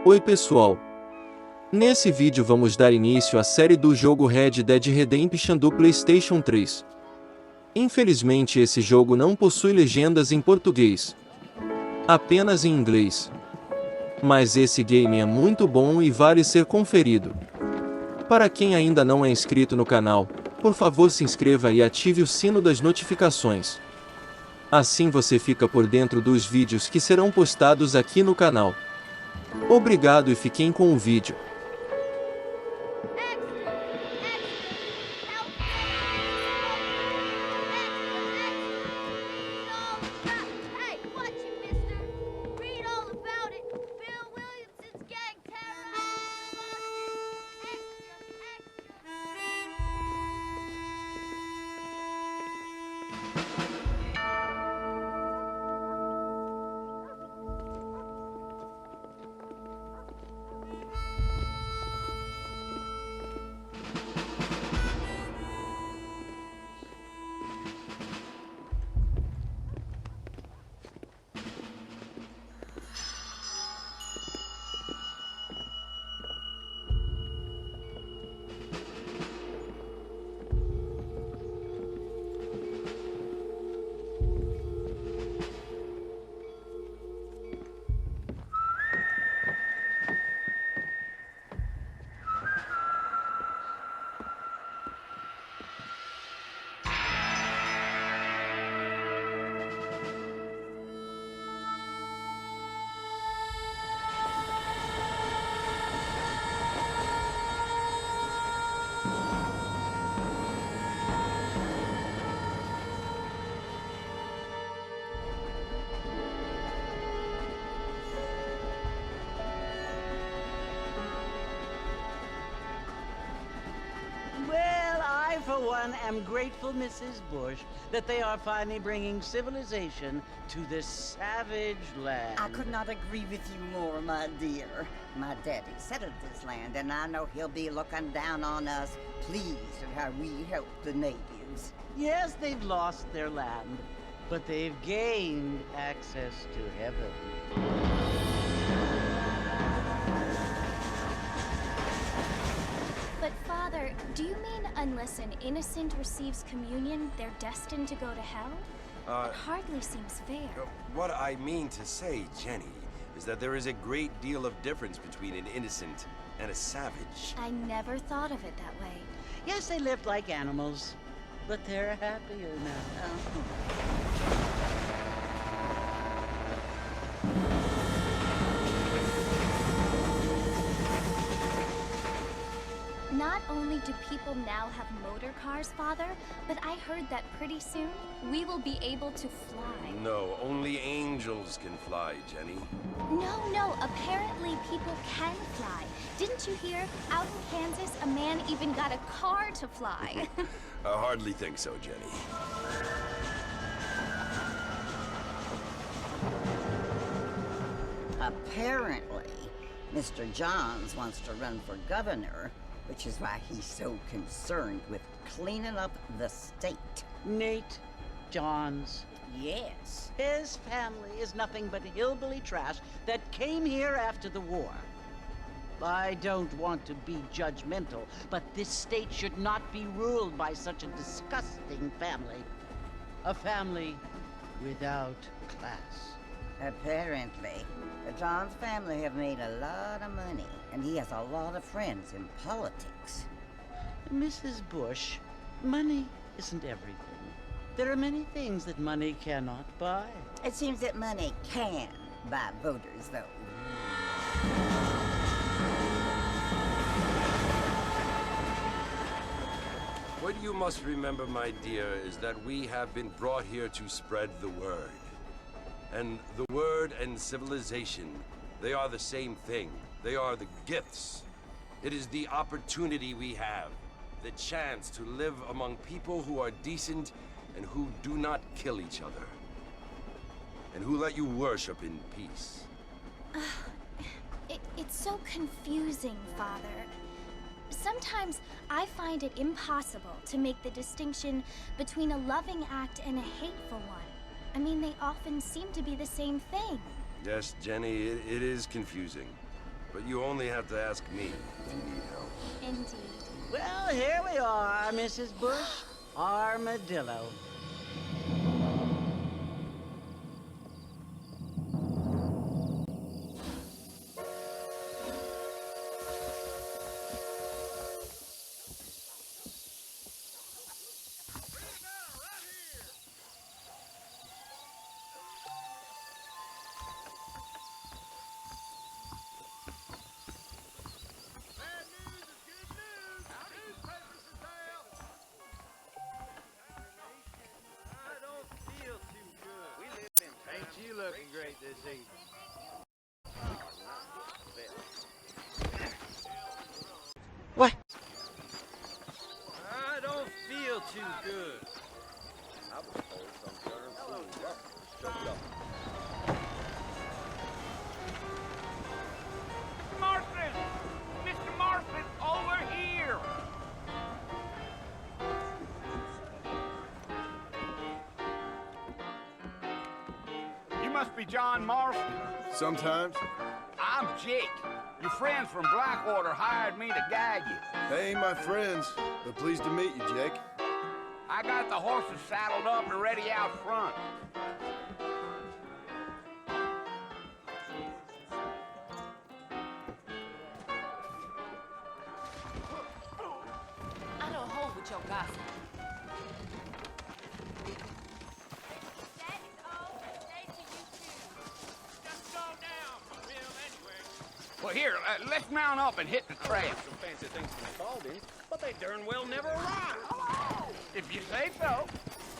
Oi pessoal! Nesse vídeo vamos dar início à série do jogo Red Dead Redemption do PlayStation 3. Infelizmente esse jogo não possui legendas em português, apenas em inglês. Mas esse game é muito bom e vale ser conferido. Para quem ainda não é inscrito no canal, por favor se inscreva e ative o sino das notificações. Assim você fica por dentro dos vídeos que serão postados aqui no canal. Obrigado e fiquem com o vídeo. For one, am grateful, Mrs. Bush, that they are finally bringing civilization to this savage land. I could not agree with you more, my dear. My daddy settled this land, and I know he'll be looking down on us, pleased at how we help the natives. Yes, they've lost their land, but they've gained access to heaven. But Father, do you mean unless an innocent receives communion, they're destined to go to hell? It hardly seems fair. What I mean to say, Jenny, is that there is a great deal of difference between an innocent and a savage. I never thought of it that way. Yes, they lived like animals, but they're happier now. Not only do people now have motor cars, Father, but I heard that pretty soon we will be able to fly. No, only angels can fly, Jenny. No, apparently people can fly. Didn't you hear? Out in Kansas, a man even got a car to fly. I hardly think so, Jenny. Apparently, Mr. Johns wants to run for governor, which is why he's so concerned with cleaning up the state. Nate Johns. Yes. His family is nothing but hillbilly trash that came here after the war. I don't want to be judgmental, but this state should not be ruled by such a disgusting family. A family without class. Apparently, the Johns family have made a lot of money, and he has a lot of friends in politics. Mrs. Bush, money isn't everything. There are many things that money cannot buy. It seems that money can buy voters, though. What you must remember, my dear, is that we have been brought here to spread the word. And the word and civilization, they are the same thing. They are the gifts. It is the opportunity we have, the chance to live among people who are decent and who do not kill each other, and who let you worship in peace. It's so confusing, Father. Sometimes I find it impossible to make the distinction between a loving act and a hateful one. I mean, they often seem to be the same thing. Yes, Jenny, it is confusing. but you only have to ask me if you need help. Indeed. Well, here we are, Mrs. Bush. Armadillo. Ain't you looking great this evening? What? I don't feel too good. I was told some darn fool showed up. Marston! Mr. Marston, over here! You must be John Marston. Sometimes. I'm Jake. Your friends from Blackwater hired me to guide you. They ain't my friends, but pleased to meet you, Jake. I got the horses saddled up and ready out front. I don't hold with your gossip. Well, here, let's mount up and hit the trail. Some fancy things to be called in, but they darn well never arrive. If you say so.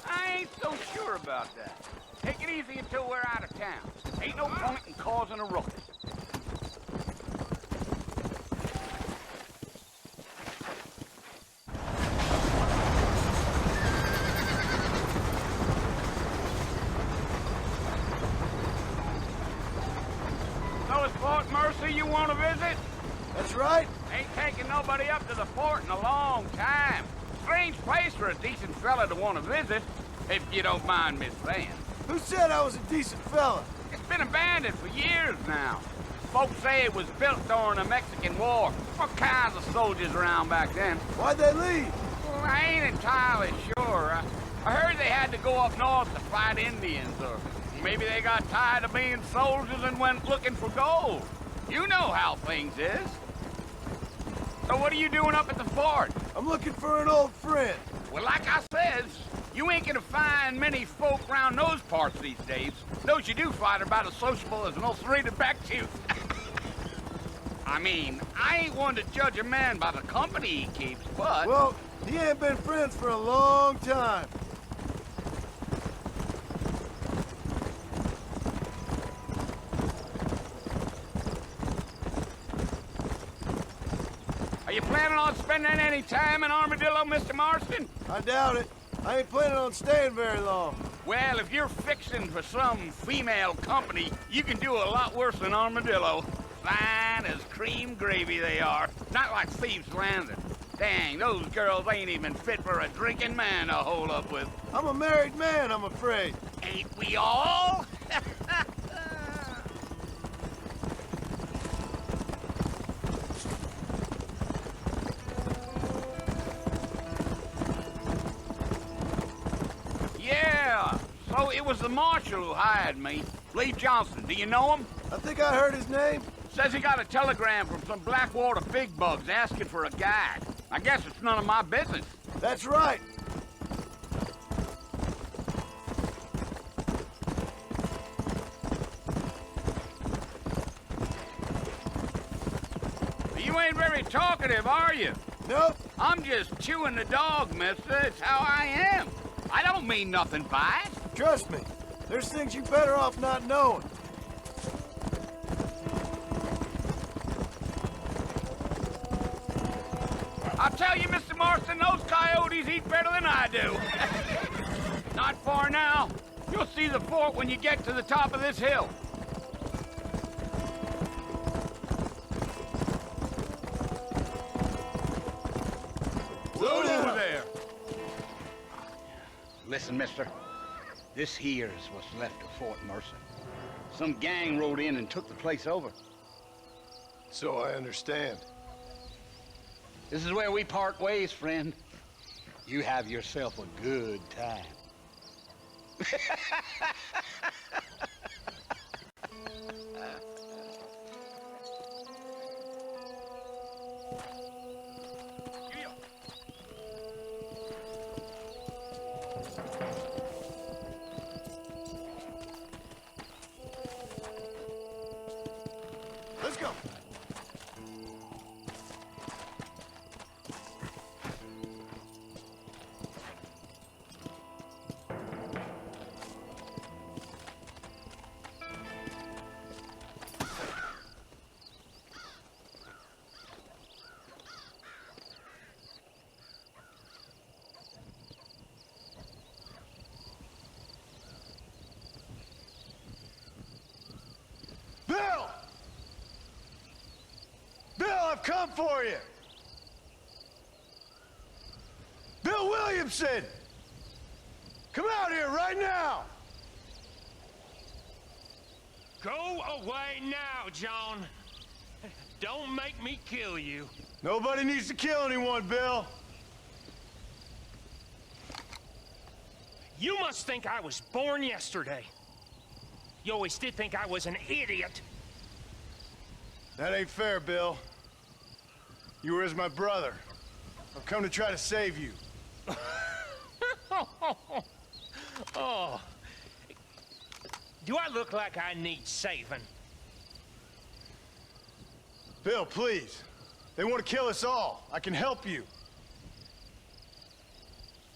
I ain't so sure about that. Take it easy until we're out of town. Ain't no point in causing a ruckus. So it's Fort Mercy you want to visit? That's right. Ain't taking nobody up to the fort in a long time. Strange place for a decent fella to want to visit, if you don't mind me saying. Who said I was a decent fella? It's been abandoned for years now. Folks say it was built during the Mexican War. All kinds of soldiers around back then. Why'd they leave? Well, I ain't entirely sure. I heard they had to go up north to fight Indians, or maybe they got tired of being soldiers and went looking for gold. You know how things is. So what are you doing up at the fort? I'm looking for an old friend. Well, like I says, you ain't gonna find many folk around those parts these days. Those you do find are about as sociable as an ulcerated back tooth. I mean, I ain't one to judge a man by the company he keeps, but... Well, he ain't been friends for a long time. Are you planning on spending any time in Armadillo, Mr. Marston? I doubt it. I ain't planning on staying very long. Well, if you're fixing for some female company, you can do a lot worse than Armadillo. Fine as cream gravy they are. Not like Thieves' Landing. Dang, those girls ain't even fit for a drinking man to hole up with. I'm a married man, I'm afraid. Ain't we all? Yeah, so it was the marshal who hired me. Lee Johnson, do you know him? I think I heard his name. Says he got a telegram from some Blackwater big bugs asking for a guide. I guess it's none of my business. That's right. You ain't very talkative, are you? Nope. I'm just chewing the dog, mister. It's how I am. I don't mean nothing by it. Trust me. There's things you're better off not knowing. I'll tell you, Mr. Marston, those coyotes eat better than I do. Not far now. You'll see the fort when you get to the top of this hill. Whoa there. Listen, mister. This here is what's left of Fort Mercy. Some gang rode in and took the place over. So I understand. This is where we part ways, friend. You have yourself a good time. Let's go. Bill! Bill, I've come for you! Bill Williamson! Come out here right now! Go away now, John. Don't make me kill you. Nobody needs to kill anyone, Bill. You must think I was born yesterday. You always did think I was an idiot. That ain't fair, Bill. You were as my brother. I've come to try to save you. Oh. Do I look like I need saving? Bill, please. They want to kill us all. I can help you.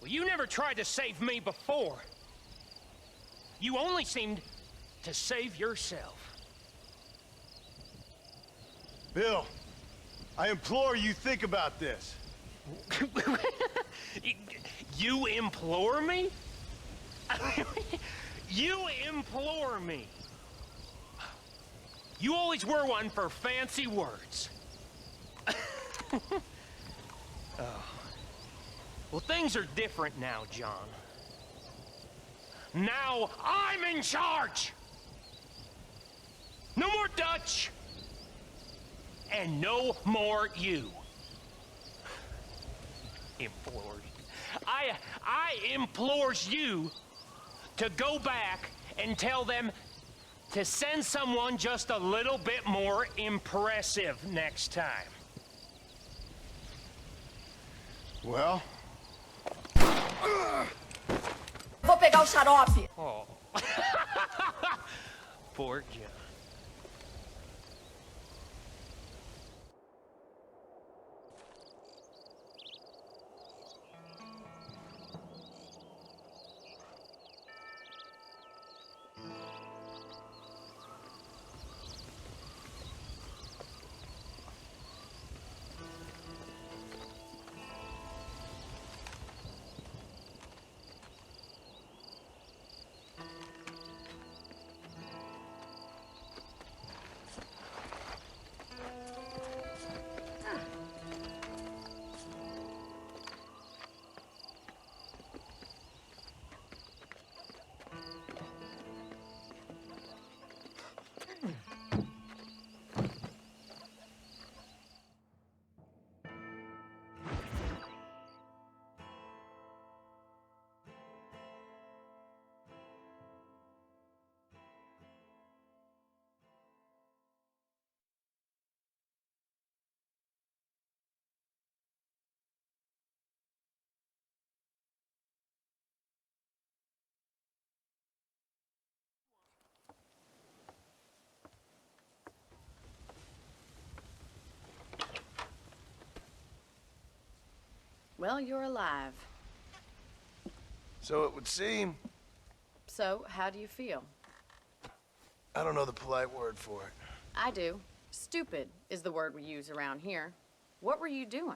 Well, you never tried to save me before. You only seemed to save yourself. Bill, I implore you think about this. You implore me? You implore me. You always were one for fancy words. Oh. Well, things are different now, John. Now I'm in charge! No more Dutch! And no more you. Implored. I implores you to go back and tell them to send someone just a little bit more impressive next time. Well? Vou pegar o xarope. Oh. Poor John. Well, you're alive. So it would seem. So, how do you feel? I don't know the polite word for it. I do. Stupid is the word we use around here. What were you doing?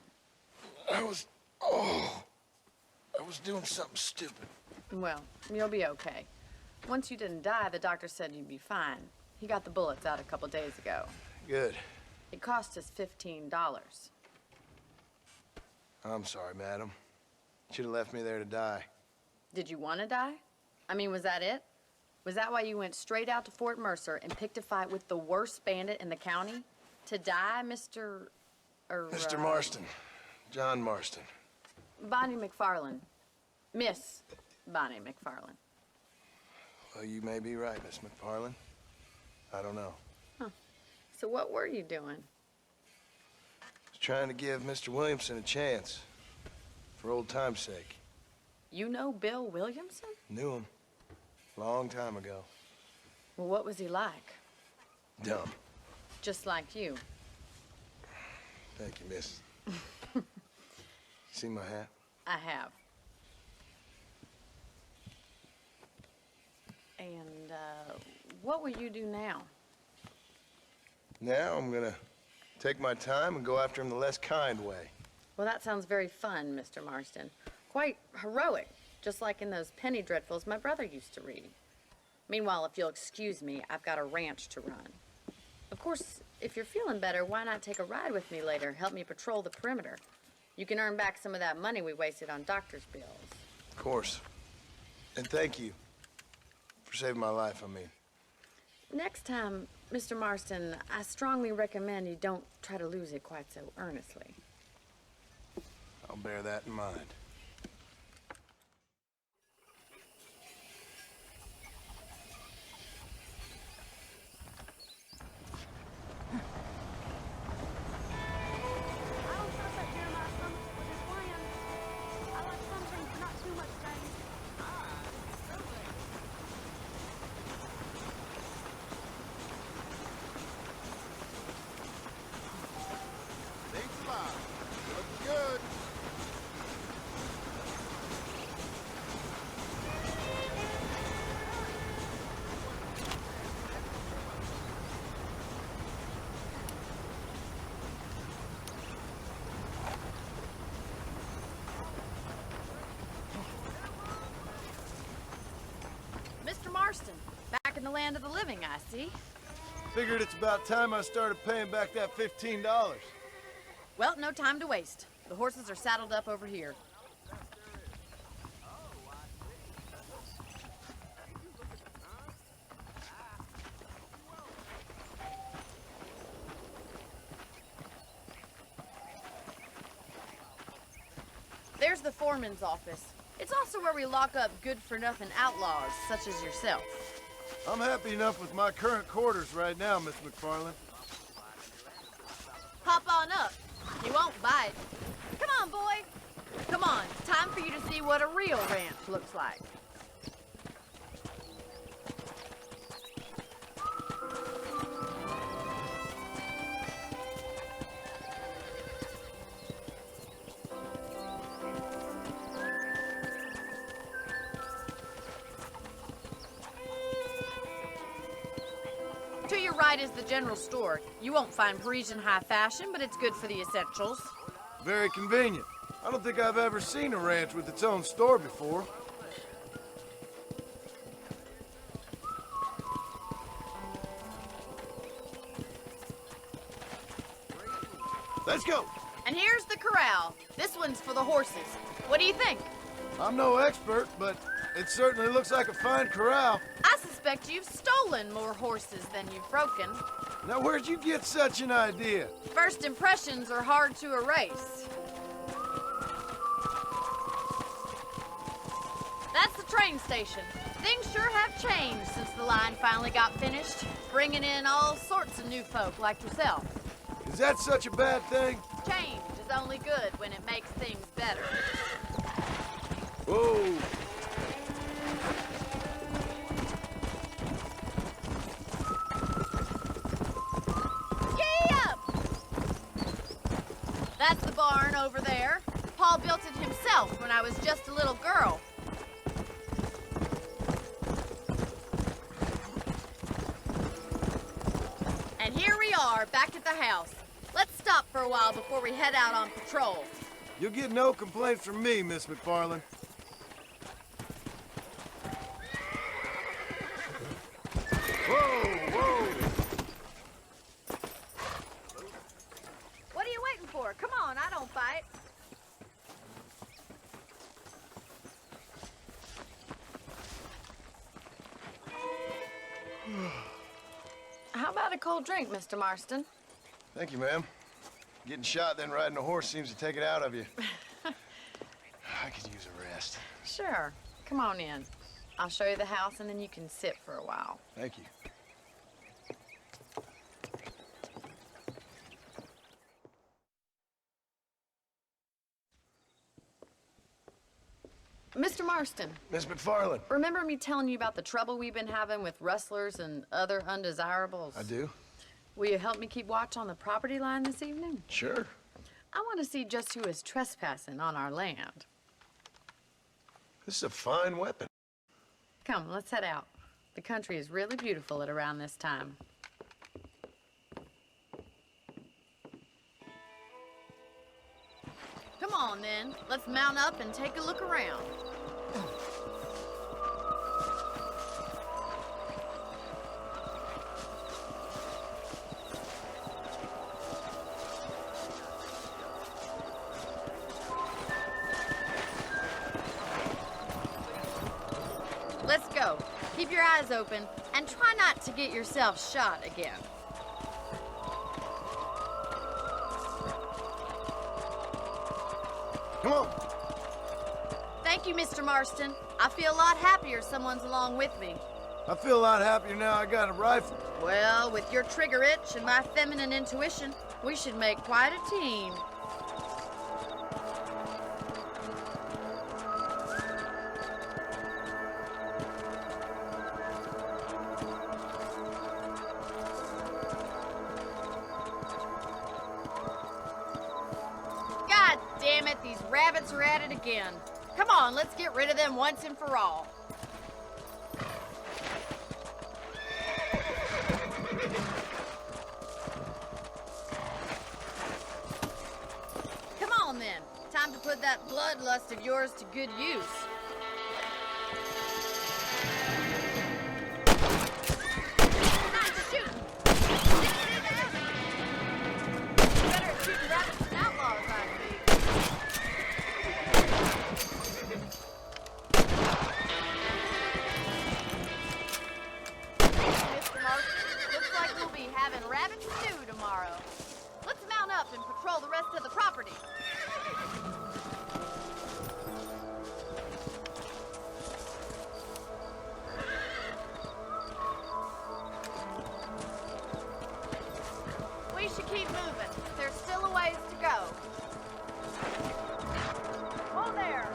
I was doing something stupid. Well, you'll be okay. Once you didn't die, the doctor said you'd be fine. He got the bullets out a couple days ago. Good. It cost us $15. I'm sorry, madam. Should have left me there to die. Did you want to die? I mean, was that it? Was that why you went straight out to Fort Mercer and picked a fight with the worst bandit in the county? To die, Mr. Mr. Marston. John Marston. Bonnie McFarlane. Miss Bonnie McFarlane. Well, you may be right, Miss McFarlane. I don't know. Huh. So what were you doing? I was trying to give Mr. Williamson a chance. For old time's sake. You know Bill Williamson? Knew him. Long time ago. Well, what was he like? Dumb. Just like you. Thank you, miss. You see my hat? I have. And, what will you do now? Now I'm gonna take my time and go after him the less kind way. Well, that sounds very fun, Mr. Marston. Quite heroic, just like in those penny dreadfuls my brother used to read. Meanwhile, if you'll excuse me, I've got a ranch to run. Of course, if you're feeling better, why not take a ride with me later? Help me patrol the perimeter. You can earn back some of that money we wasted on doctor's bills. Of course. And thank you for saving my life, I mean. Next time, Mr. Marston, I strongly recommend you don't try to lose it quite so earnestly. I'll bear that in mind. Mr. Marston, back in the land of the living, I see. Figured it's about time I started paying back that $15. Well, no time to waste. The horses are saddled up over here. There's the foreman's office. It's also where we lock up good-for-nothing outlaws, such as yourself. I'm happy enough with my current quarters right now, Miss McFarlane. Hop on up. He won't bite. Come on, boy. Come on, time for you to see what a real ranch looks like. To your right is the general store. You won't find Parisian high fashion, but it's good for the essentials. Very convenient. I don't think I've ever seen a ranch with its own store before. Let's go. And here's the corral. This one's for the horses. What do you think? I'm no expert, but it certainly looks like a fine corral. I suspect you've stolen more horses than you've broken. Now, where'd you get such an idea? First impressions are hard to erase. That's the train station. Things sure have changed since the line finally got finished, bringing in all sorts of new folk like yourself. Is that such a bad thing? Change is only good when it makes things better. Whoa. That's the barn over there. Paul built it himself when I was just a little girl. And here we are, back at the house. Let's stop for a while before we head out on patrol. You'll get no complaints from me, Miss McFarlane. Whoa, whoa! What are you waiting for? Come on, I don't fight. How about a cold drink, Mr. Marston? Thank you, ma'am. Getting shot, then riding a horse seems to take it out of you. I could use a rest. Sure. Come on in. I'll show you the house, and then you can sit for a while. Thank you. Mr. Marston, Miss McFarland. remember me telling you about the trouble we've been having with rustlers and other undesirables? I do. Will you help me keep watch on the property line this evening? Sure. I want to see just who is trespassing on our land. This is a fine weapon. Come, let's head out. The country is really beautiful at around this time. Come on, then. Let's mount up and take a look around. Let's go. Keep your eyes open and try not to get yourself shot again. Come on. Thank you, Mr. Marston. I feel a lot happier someone's along with me. I feel a lot happier now I got a rifle. Well, with your trigger itch and my feminine intuition, we should make quite a team. God damn it, these rabbits are at it again. Come on, let's get rid of them once and for all. Come on then, time to put that bloodlust of yours to good use. Nice shooting. Better at shooting rabbits than outlaws, I think. Mr. Marston, looks like we'll be having rabbit stew tomorrow. Let's mount up and patrol the rest of the property. We should keep moving. There's still a ways to go. Oh, there.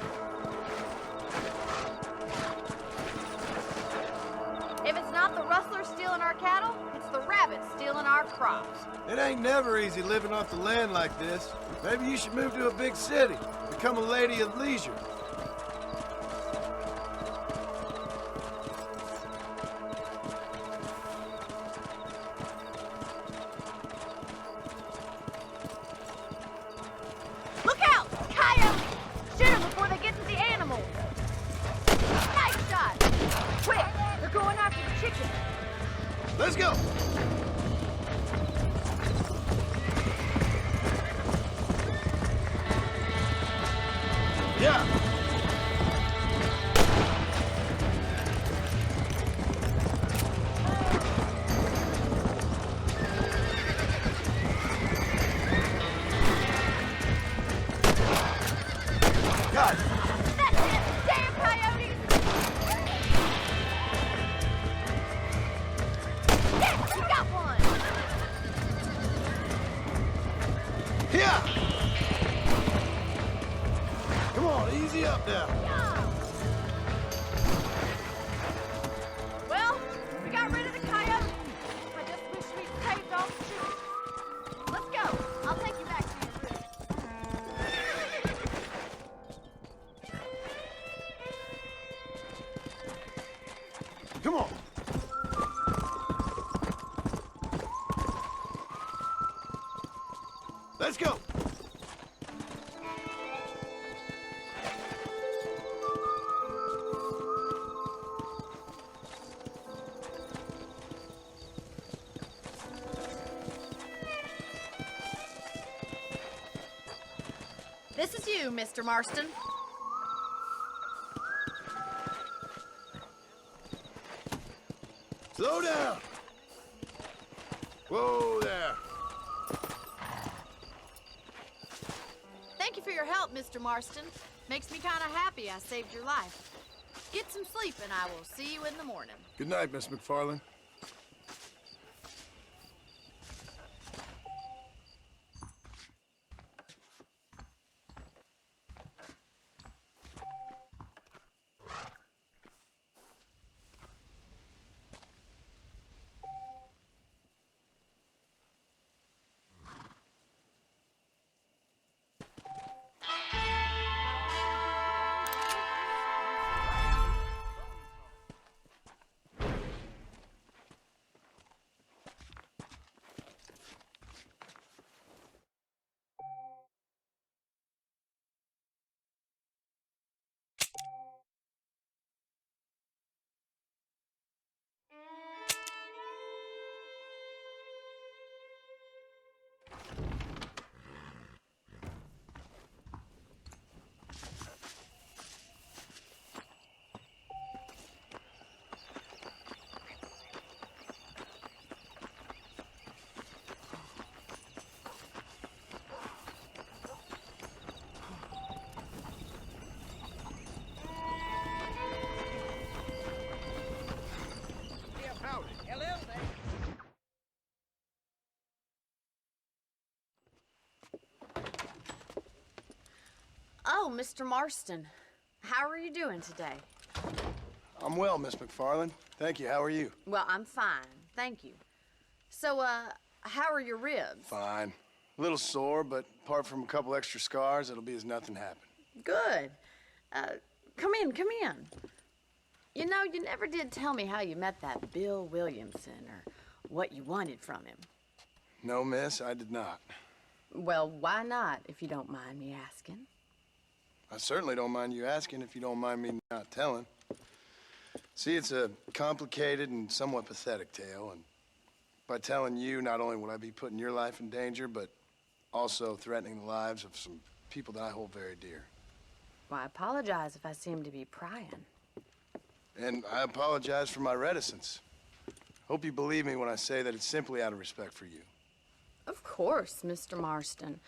If it's not the rustlers stealing our cattle, it's the rabbits stealing our crops. It ain't never easy living off the land like this. Maybe you should move to a big city. Become a lady of leisure. Look out! Coyotes! Shoot them before they get to the animals! Nice shot! Quick! They're going after the chicken! Let's go! Yeah! God! That's it! Damn coyotes! Yes! You got one! Yeah! Come on, easy up now. Well, we got rid of the coyotes. I just wish we'd saved all the chickens. Let's go. I'll take you back to your room. Come on. Let's go. This is you, Mr. Marston. Slow down. Whoa there. your help, Mr. Marston. Makes me kind of happy I saved your life. Get some sleep, and I will see you in the morning. Good night, Miss McFarland. Oh, Mr. Marston. How are you doing today? I'm well, Miss McFarland. Thank you. How are you? Well, I'm fine. Thank you. So, how are your ribs? Fine. A little sore, but apart from a couple extra scars, it'll be as nothing happened. Good. Come in, come in. You know, you never did tell me how you met that Bill Williamson or what you wanted from him. No, miss, I did not. Well, why not, if you don't mind me asking? I certainly don't mind you asking if you don't mind me not telling. See, it's a complicated and somewhat pathetic tale, and by telling you, not only would I be putting your life in danger, but also threatening the lives of some people that I hold very dear. Well, I apologize if I seem to be prying. And I apologize for my reticence. Hope you believe me when I say that it's simply out of respect for you. Of course, Mr. Marston.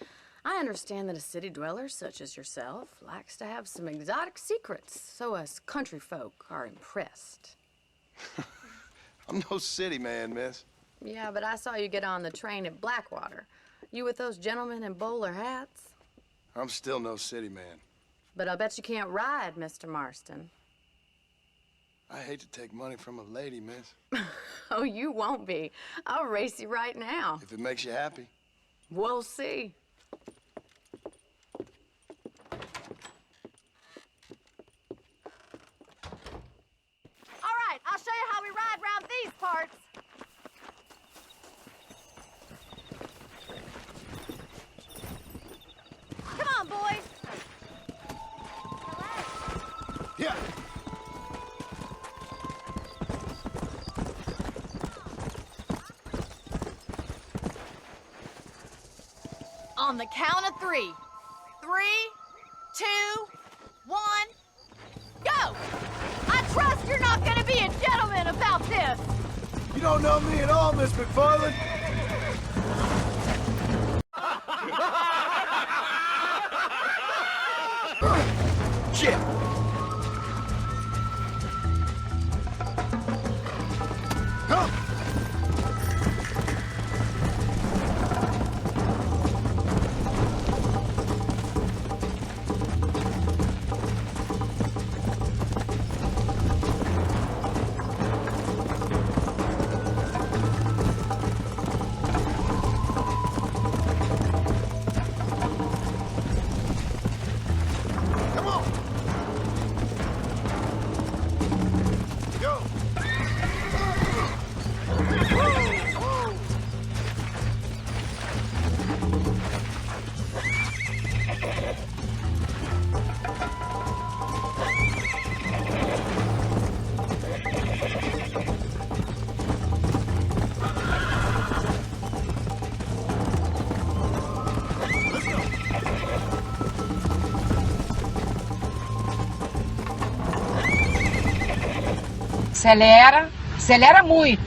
I understand that a city dweller such as yourself likes to have some exotic secrets, so us country folk are impressed. I'm no city man, miss. Yeah, but I saw you get on the train at Blackwater. You with those gentlemen in bowler hats? I'm still no city man. But I'll bet you can't ride, Mr. Marston. I hate to take money from a lady, miss. Oh, you won't be. I'll race you right now. If it makes you happy. We'll see. All right, I'll show you how we ride round these parts. Come on, boys. Yeah. On the count of 3. 3, 2, 1, go! I trust you're not gonna be a gentleman about this! You don't know me at all, Miss McFarland. Shit! Huh? Acelera, acelera muito.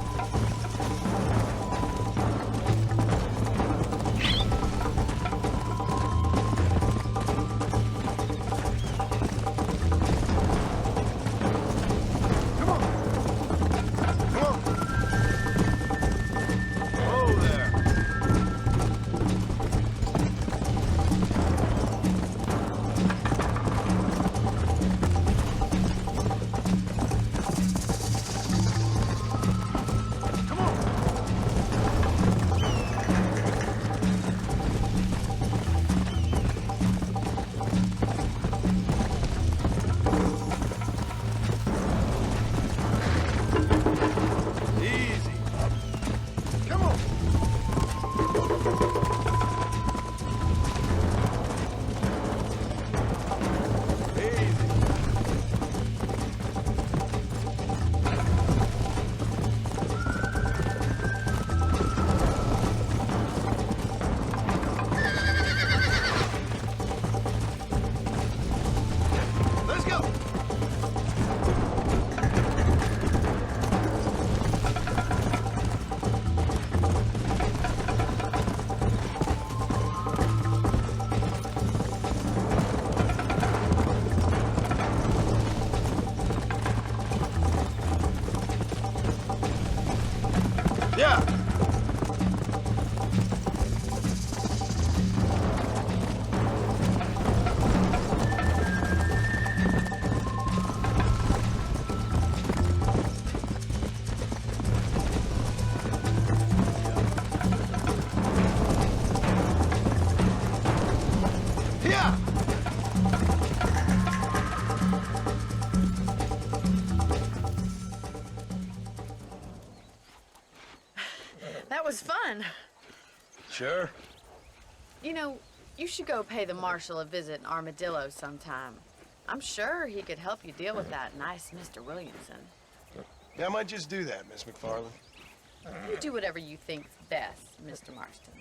Sure. You know, you should go pay the marshal a visit in Armadillo sometime. I'm sure he could help you deal with that nice Mr. Williamson. Yeah, I might just do that, Miss McFarland. You do whatever you think's best, Mr. Marston.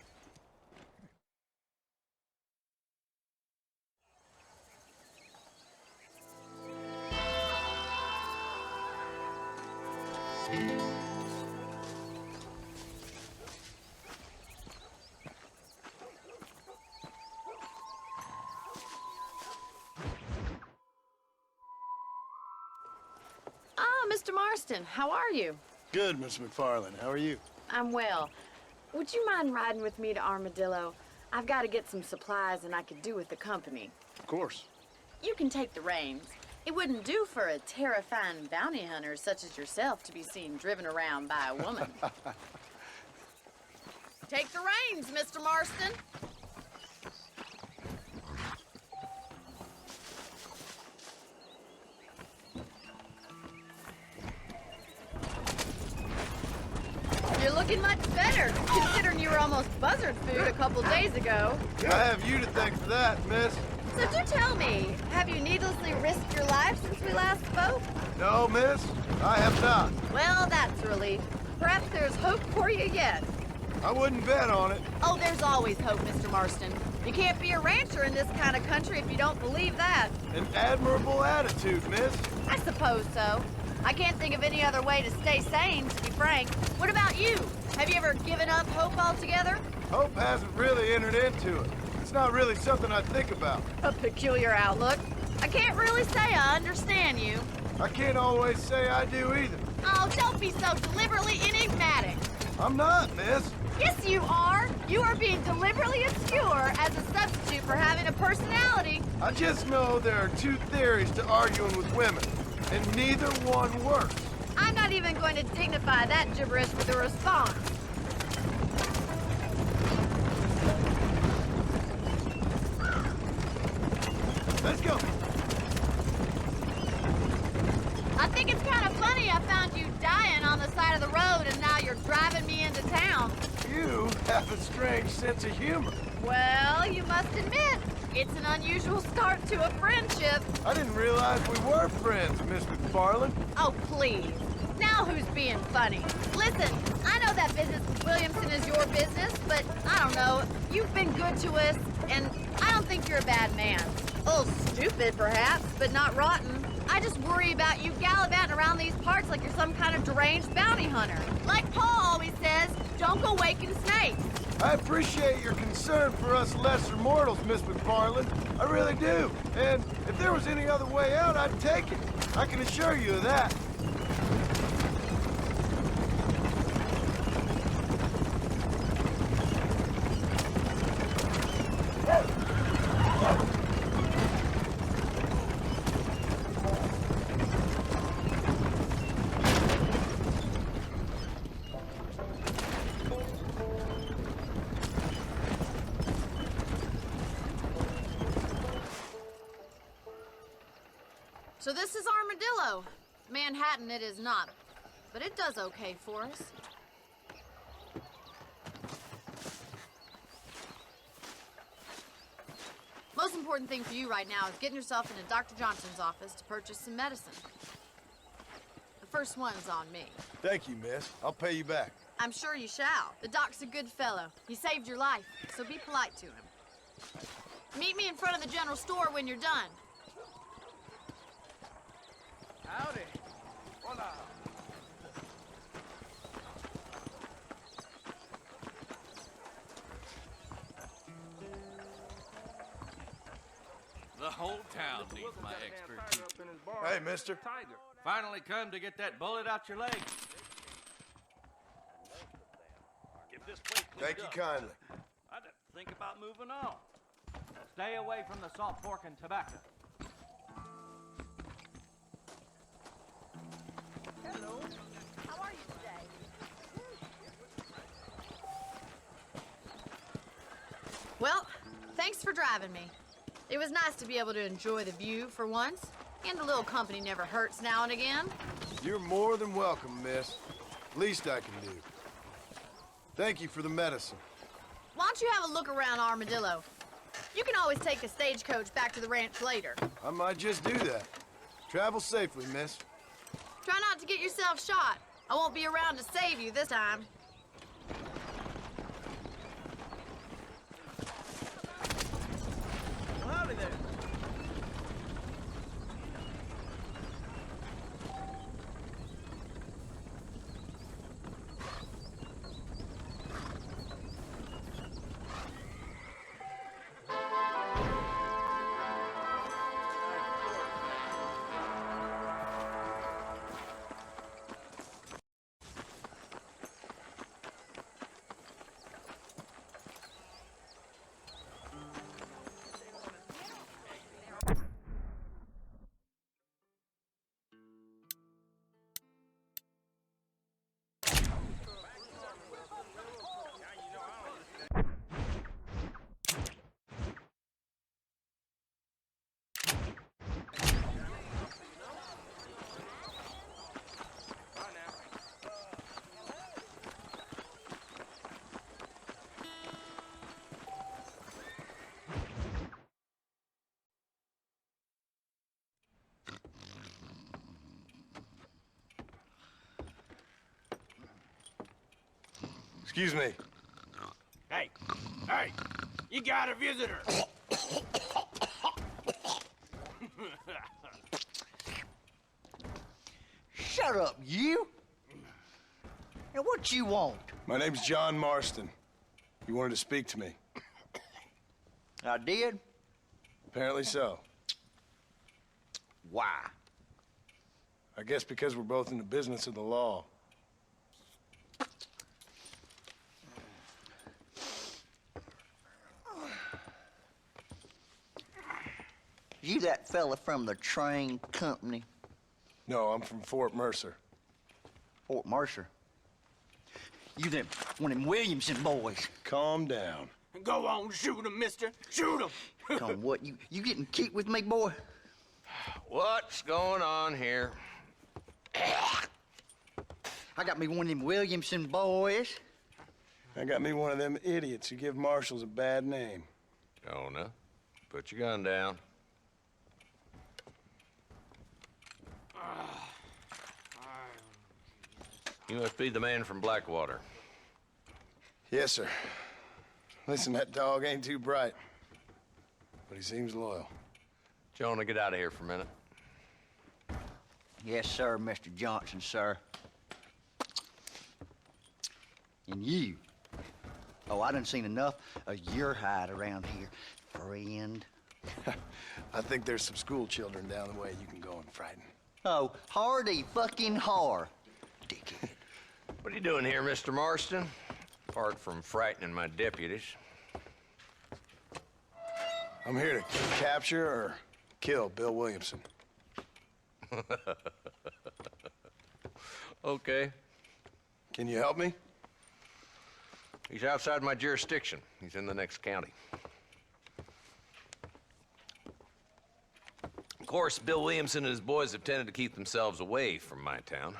Ah, Mr. Marston, how are you? Good, Miss McFarland. How are you? I'm well. Would you mind riding with me to Armadillo? I've got to get some supplies and I could do with the company. Of course. You can take the reins. It wouldn't do for a terrifying bounty hunter such as yourself to be seen driven around by a woman. Take the reins, Mr. Marston. You're looking much better, considering you were almost buzzard food a couple days ago. I have you to thank for that, miss. So do tell me, have you needlessly risked your life since we last spoke? No, miss, I have not. Well, that's a relief. Perhaps there's hope for you yet. I wouldn't bet on it. Oh, there's always hope, Mr. Marston. You can't be a rancher in this kind of country if you don't believe that. An admirable attitude, miss. I suppose so. I can't think of any other way to stay sane, to be frank. What about you? Have you ever given up hope altogether? Hope hasn't really entered into it. It's not really something I think about. A peculiar outlook. I can't really say I understand you. I can't always say I do either. Oh, don't be so deliberately enigmatic. I'm not, miss. Yes, you are. You are being deliberately obscure as a substitute for having a personality. I just know there are two theories to arguing with women, and neither one works. I'm not even going to dignify that gibberish with a response. Let's go. I think it's kind of funny I found you dying on the side of the road and now you're driving me into town. You have a strange sense of humor. Well, you must admit, it's an unusual start to a friendship. I didn't realize we were friends, Miss McFarland. Oh, please. Now who's being funny? Listen, I know that business with Williamson is your business, but I don't know. You've been good to us, and I don't think you're a bad man. A little stupid, perhaps, but not rotten. I just worry about you gallivanting around these parts like you're some kind of deranged bounty hunter. Like Paul always says, don't go waking snakes. I appreciate your concern for us lesser mortals, Miss McFarland. I really do. And if there was any other way out, I'd take it. I can assure you of that. So this is Armadillo. Manhattan it is not, but it does okay for us. Most important thing for you right now is getting yourself into Dr. Johnson's office to purchase some medicine. The first one's on me. Thank you, miss. I'll pay you back. I'm sure you shall. The doc's a good fellow. He saved your life, so be polite to him. Meet me in front of the general store when you're done. Howdy. Hola. The whole town needs my expertise. Hey, mister. Finally come to get that bullet out your leg. Thank you kindly. I didn't think about moving on. Stay away from the salt pork and tobacco. Hello. How are you today? Well, thanks for driving me. It was nice to be able to enjoy the view for once, and a little company never hurts now and again. You're more than welcome, miss. Least I can do. Thank you for the medicine. Why don't you have a look around Armadillo? You can always take the stagecoach back to the ranch later. I might just do that. Travel safely, miss. Try not to get yourself shot. I won't be around to save you this time. Howdy there. Excuse me. Hey, you got a visitor. Shut up, you! And what you want? My name's John Marston. You wanted to speak to me. I did? Apparently so. Why? I guess because we're both in the business of the law. You that fella from the train company? No, I'm from Fort Mercer. Fort Mercer? You them one of them Williamson boys? Calm down. Go on, shoot him, mister. Shoot him. Come what, you getting cute with me, boy? What's going on here? I got me one of them Williamson boys. I got me one of them idiots who give marshals a bad name. Jonah, put your gun down. You must be the man from Blackwater. Yes, sir. Listen, that dog ain't too bright, but he seems loyal. Jonah, get out of here for a minute. Yes, sir, Mr. Johnson, sir. And you. Oh, I done seen enough of your hide around here, friend. I think there's some school children down the way you can go and frighten. Oh, hardy fucking har. Dickhead. What are you doing here, Mr. Marston? Apart from frightening my deputies. I'm here to capture or kill Bill Williamson. Okay. Can you help me? He's outside my jurisdiction. He's in the next county. Of course, Bill Williamson and his boys have tended to keep themselves away from my town.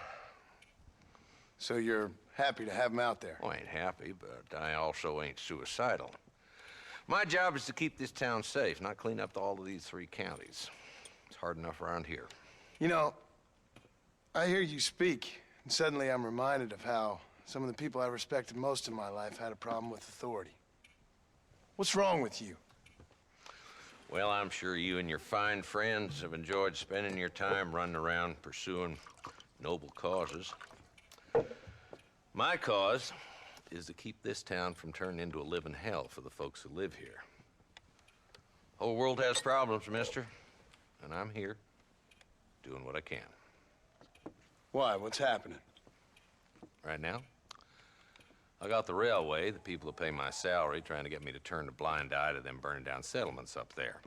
So you're happy to have him out there? Well, I ain't happy, but I also ain't suicidal. My job is to keep this town safe, not clean up all of these 3 counties. It's hard enough around here. You know, I hear you speak, and suddenly I'm reminded of how some of the people I respected most in my life had a problem with authority. What's wrong with you? Well, I'm sure you and your fine friends have enjoyed spending your time running around pursuing noble causes. My cause is to keep this town from turning into a living hell for the folks who live here. Whole world has problems, mister, and I'm here doing what I can. Why? What's happening? Right now, I got the railway, the people who pay my salary, trying to get me to turn a blind eye to them burning down settlements up there.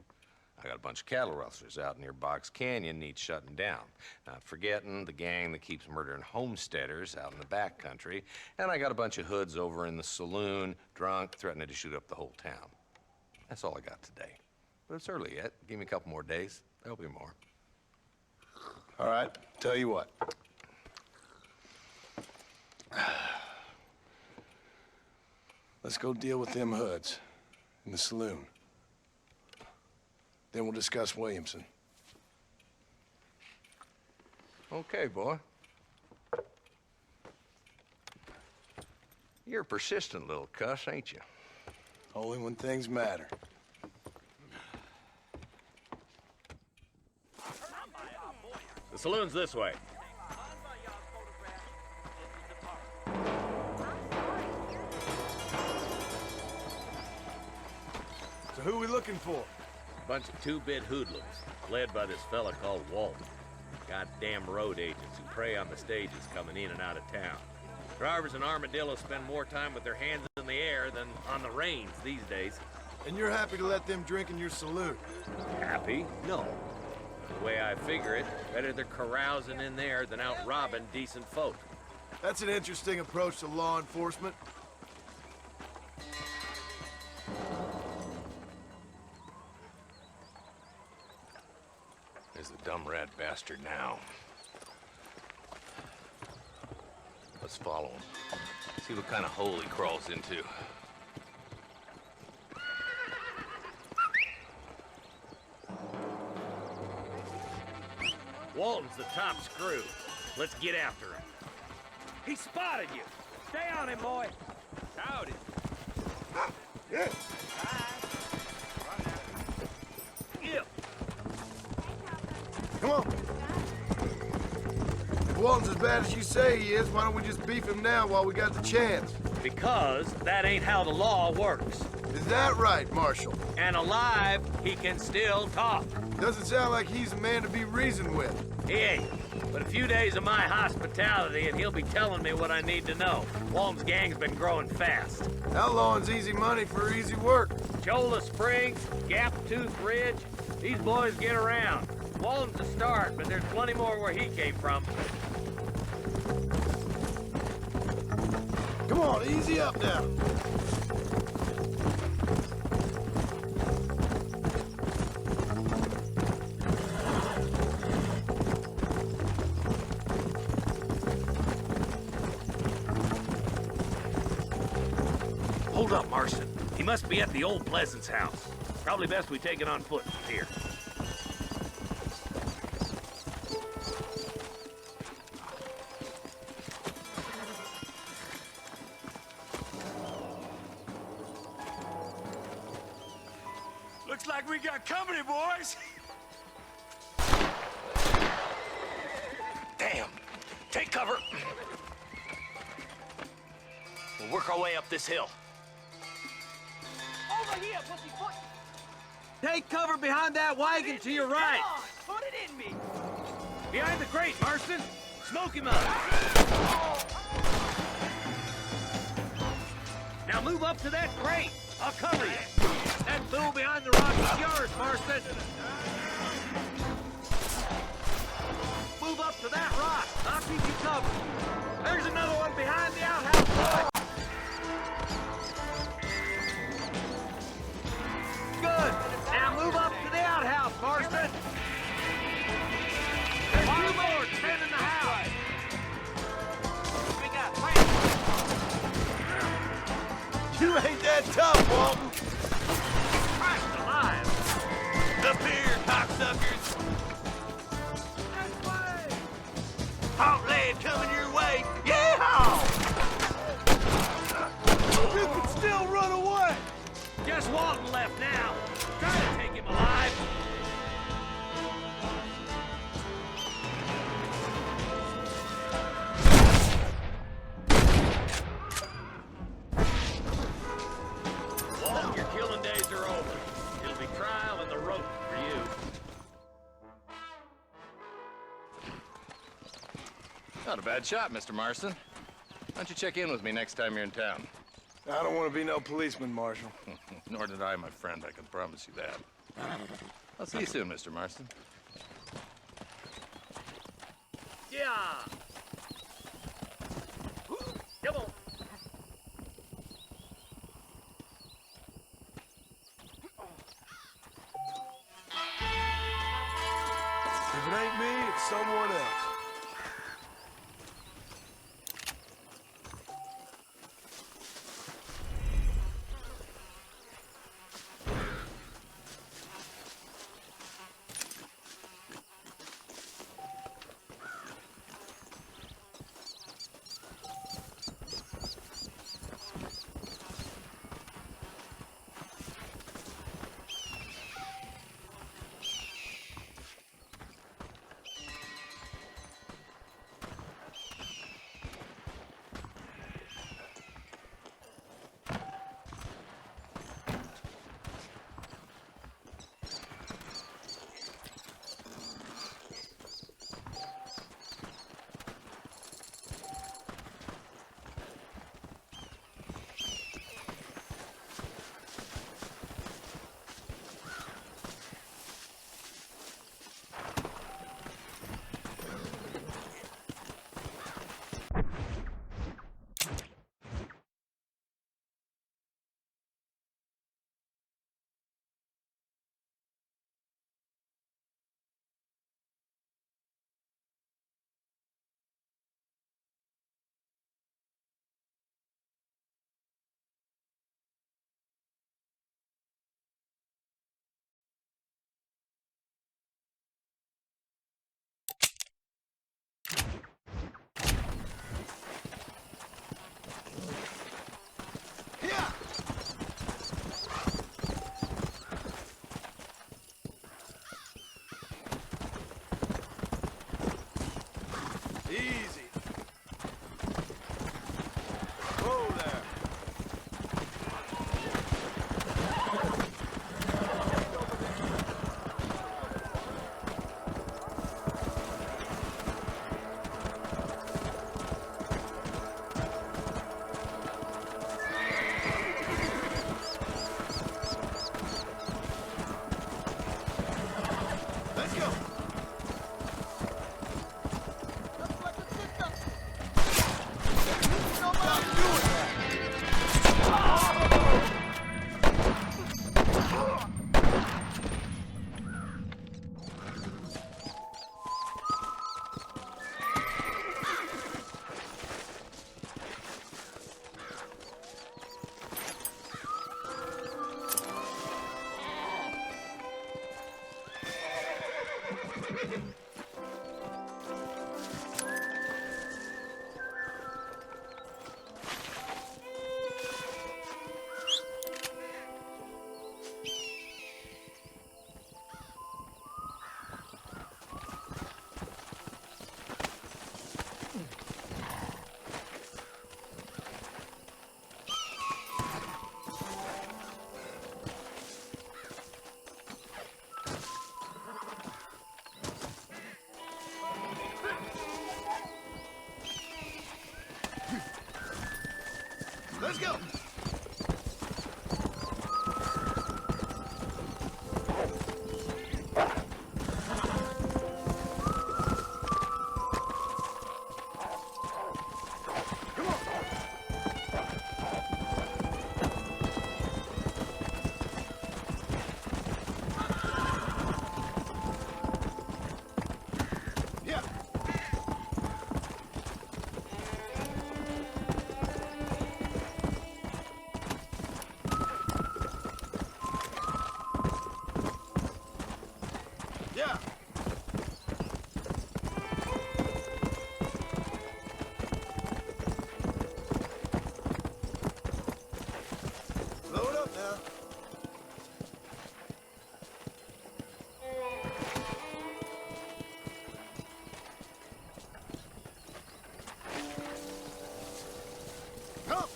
I got a bunch of cattle rustlers out near Box Canyon needs shutting down. Not forgetting the gang that keeps murdering homesteaders out in the back country. And I got a bunch of hoods over in the saloon, drunk, threatening to shoot up the whole town. That's all I got today. But it's early yet. Give me a couple more days. There'll be more. All right, tell you what. Let's go deal with them hoods in the saloon. Then we'll discuss Williamson. Okay, boy. You're a persistent little cuss, ain't you? Only when things matter. The saloon's this way. So who are we looking for? Bunch of two-bit hoodlums, led by this fella called Walton. Goddamn road agents who prey on the stages coming in and out of town. Drivers in Armadillo spend more time with their hands in the air than on the reins these days. And you're happy to let them drink in your saloon? Happy? No. The way I figure it, better they're carousing in there than out robbing decent folk. That's an interesting approach to law enforcement. There's the dumb rat bastard now. Let's follow him. See what kind of hole he crawls into. Walton's the top screw. Let's get after him. He spotted you. Stay on him, boy. Howdy. Yeah. Yeah. Come on. If Walton's as bad as you say he is, why don't we just beef him now while we got the chance? Because that ain't how the law works. Is that right, Marshal? And alive, he can still talk. Doesn't sound like he's a man to be reasoned with. He ain't. But a few days of my hospitality and he'll be telling me what I need to know. Walton's gang's been growing fast. Outlawing's easy money for easy work. Cholla Springs, Gap Tooth Ridge, these boys get around. Walton's the start, but there's plenty more where he came from. Come on, easy up now. Hold up, Marston. He must be at the old Pleasance house. Probably best we take it on foot from here. Looks like we got company, boys. Damn! Take cover! We'll work our way up this hill. Over here, pussyfoot! Take cover behind that wagon to your right. Come on, put it in me! Behind the crate, Marston! Smoke him up! Now move up to that crate! I'll cover you! That fool behind the rock is yours, Marston! Move up to that rock! I'll keep you covered! There's another one behind the outhouse! Good! Now move up to the outhouse, Marston! There's two more defending the house! We got You ain't that tough, Walton. Christ alive! Up here, cocksuckers. Hot lead coming your way! Yeehaw! You can still run away. Just Walton left now. Try to take him alive. Walton, your killing days are over. It'll be trial and the rope for you. Not a bad shot, Mr. Marston. Why don't you check in with me next time you're in town? I don't want to be no policeman, Marshal. Nor did I, my friend. I can promise you that. I'll see you soon, Mr. Marston. Yeah. Come on. If it ain't me, it's someone else. Let's go. Yeah. Load up now. Come.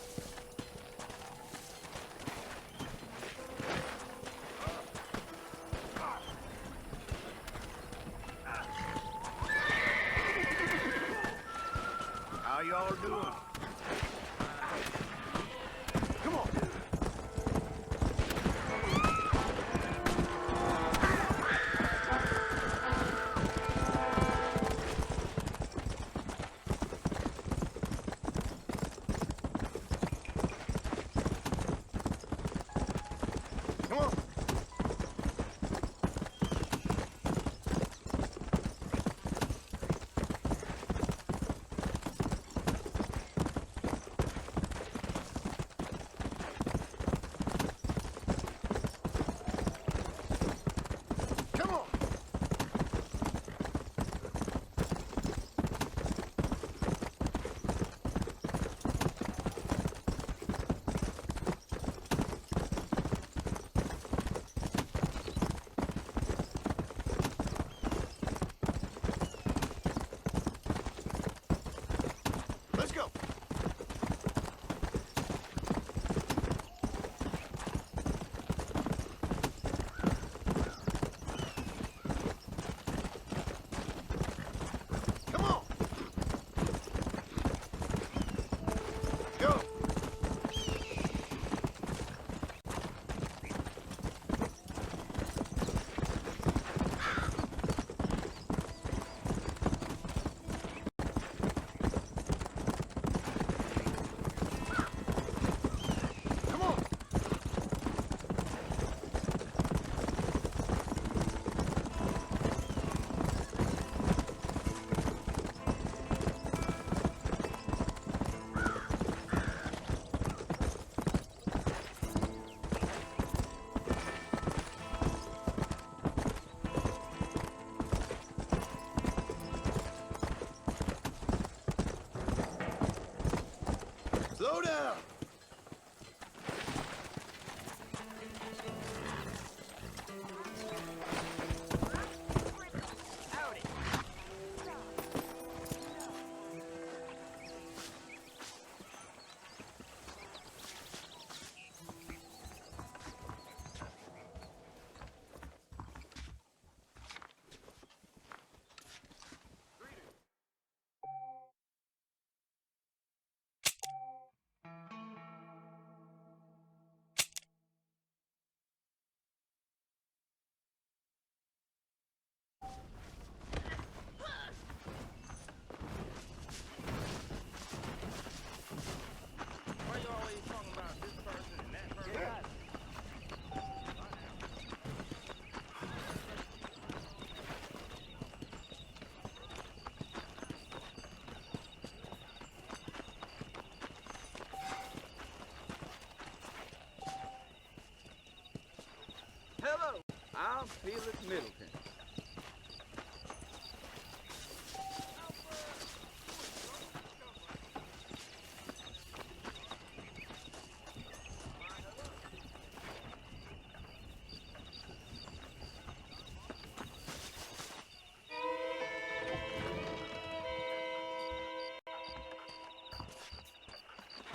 Hello, I'm Felix Middleton.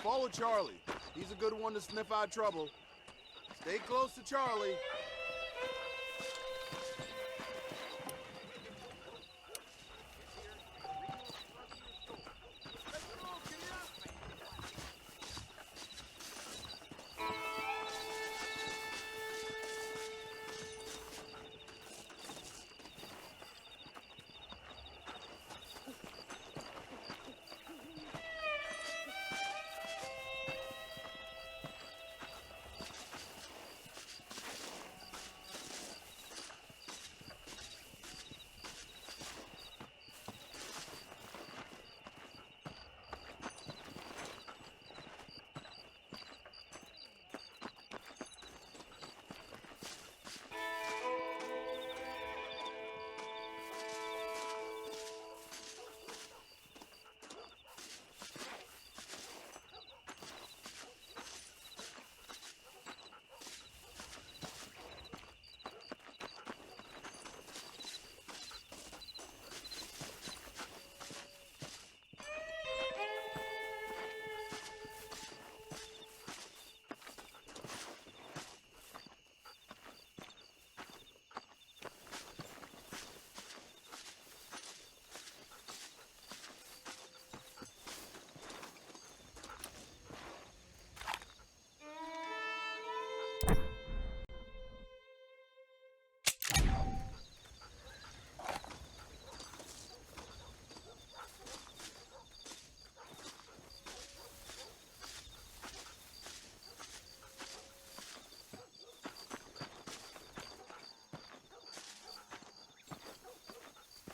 Follow Charlie. He's a good one to sniff out trouble. Stay close to Charlie.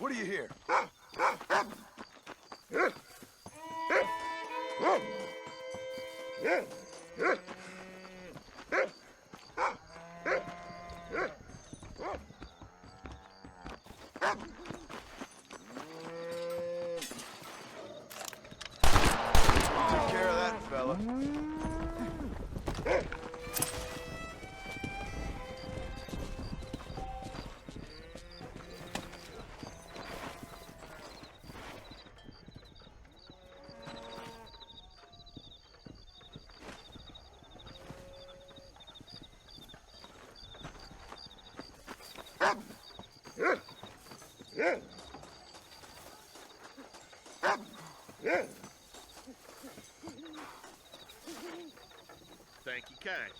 What do you hear? Take care of that, fella. Thank you kindly.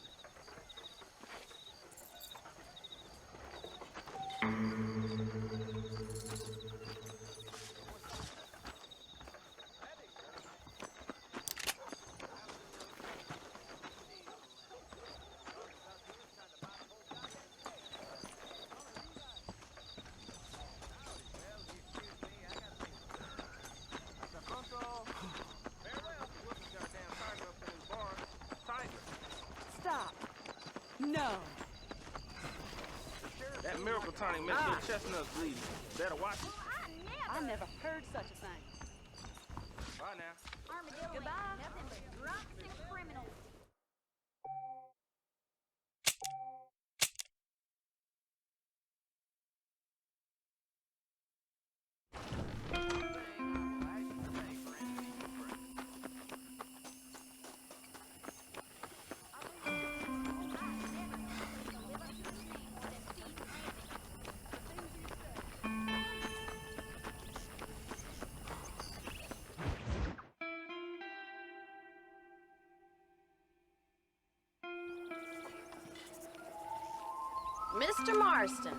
Stop. No. That miracle tonic makes your chestnuts bleeding. Better watch it. I never heard such a thing. Bye now. Armadillo Goodbye. ain't nothing but drunks and criminals. Mr. Marston,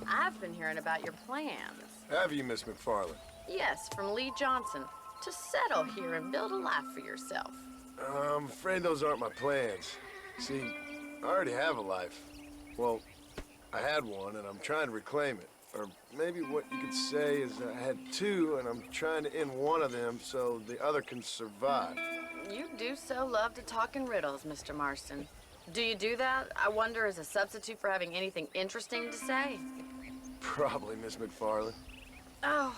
I've been hearing about your plans. Have you, Miss McFarland? Yes, from Lee Johnson, to settle here and build a life for yourself. I'm afraid those aren't my plans. See, I already have a life. Well, I had one, and I'm trying to reclaim it. Or maybe what you could say is I had two, and I'm trying to end one of them so the other can survive. You do so love to talk in riddles, Mr. Marston. Do you do that, I wonder, as a substitute for having anything interesting to say? Probably, Miss McFarland. Oh,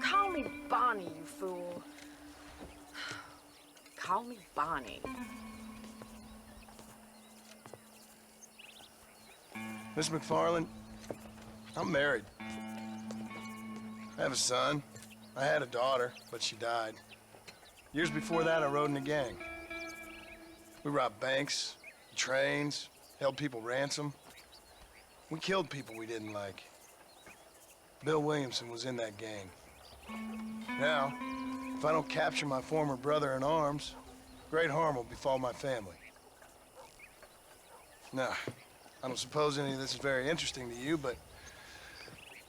call me Bonnie, you fool. Call me Bonnie. Miss McFarland, I'm married. I have a son. I had a daughter, but she died. Years before that, I rode in a gang. We robbed banks, trains, held people ransom. We killed people we didn't like. Bill Williamson was in that gang. Now, if I don't capture my former brother in arms, great harm will befall my family. Now, I don't suppose any of this is very interesting to you, but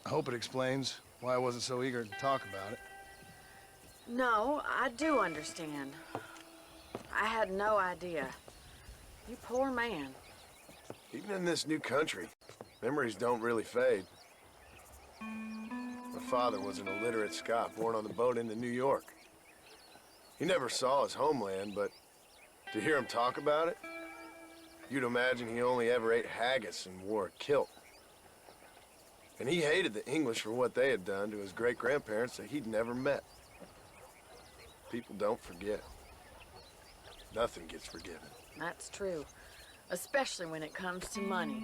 I hope it explains why I wasn't so eager to talk about it. No, I do understand. I had no idea. You poor man. Even in this new country, memories don't really fade. My father was an illiterate Scot born on the boat into New York. He never saw his homeland, but to hear him talk about it, you'd imagine he only ever ate haggis and wore a kilt. And he hated the English for what they had done to his great-grandparents that he'd never met. People don't forget. Nothing gets forgiven. That's true. Especially when it comes to money.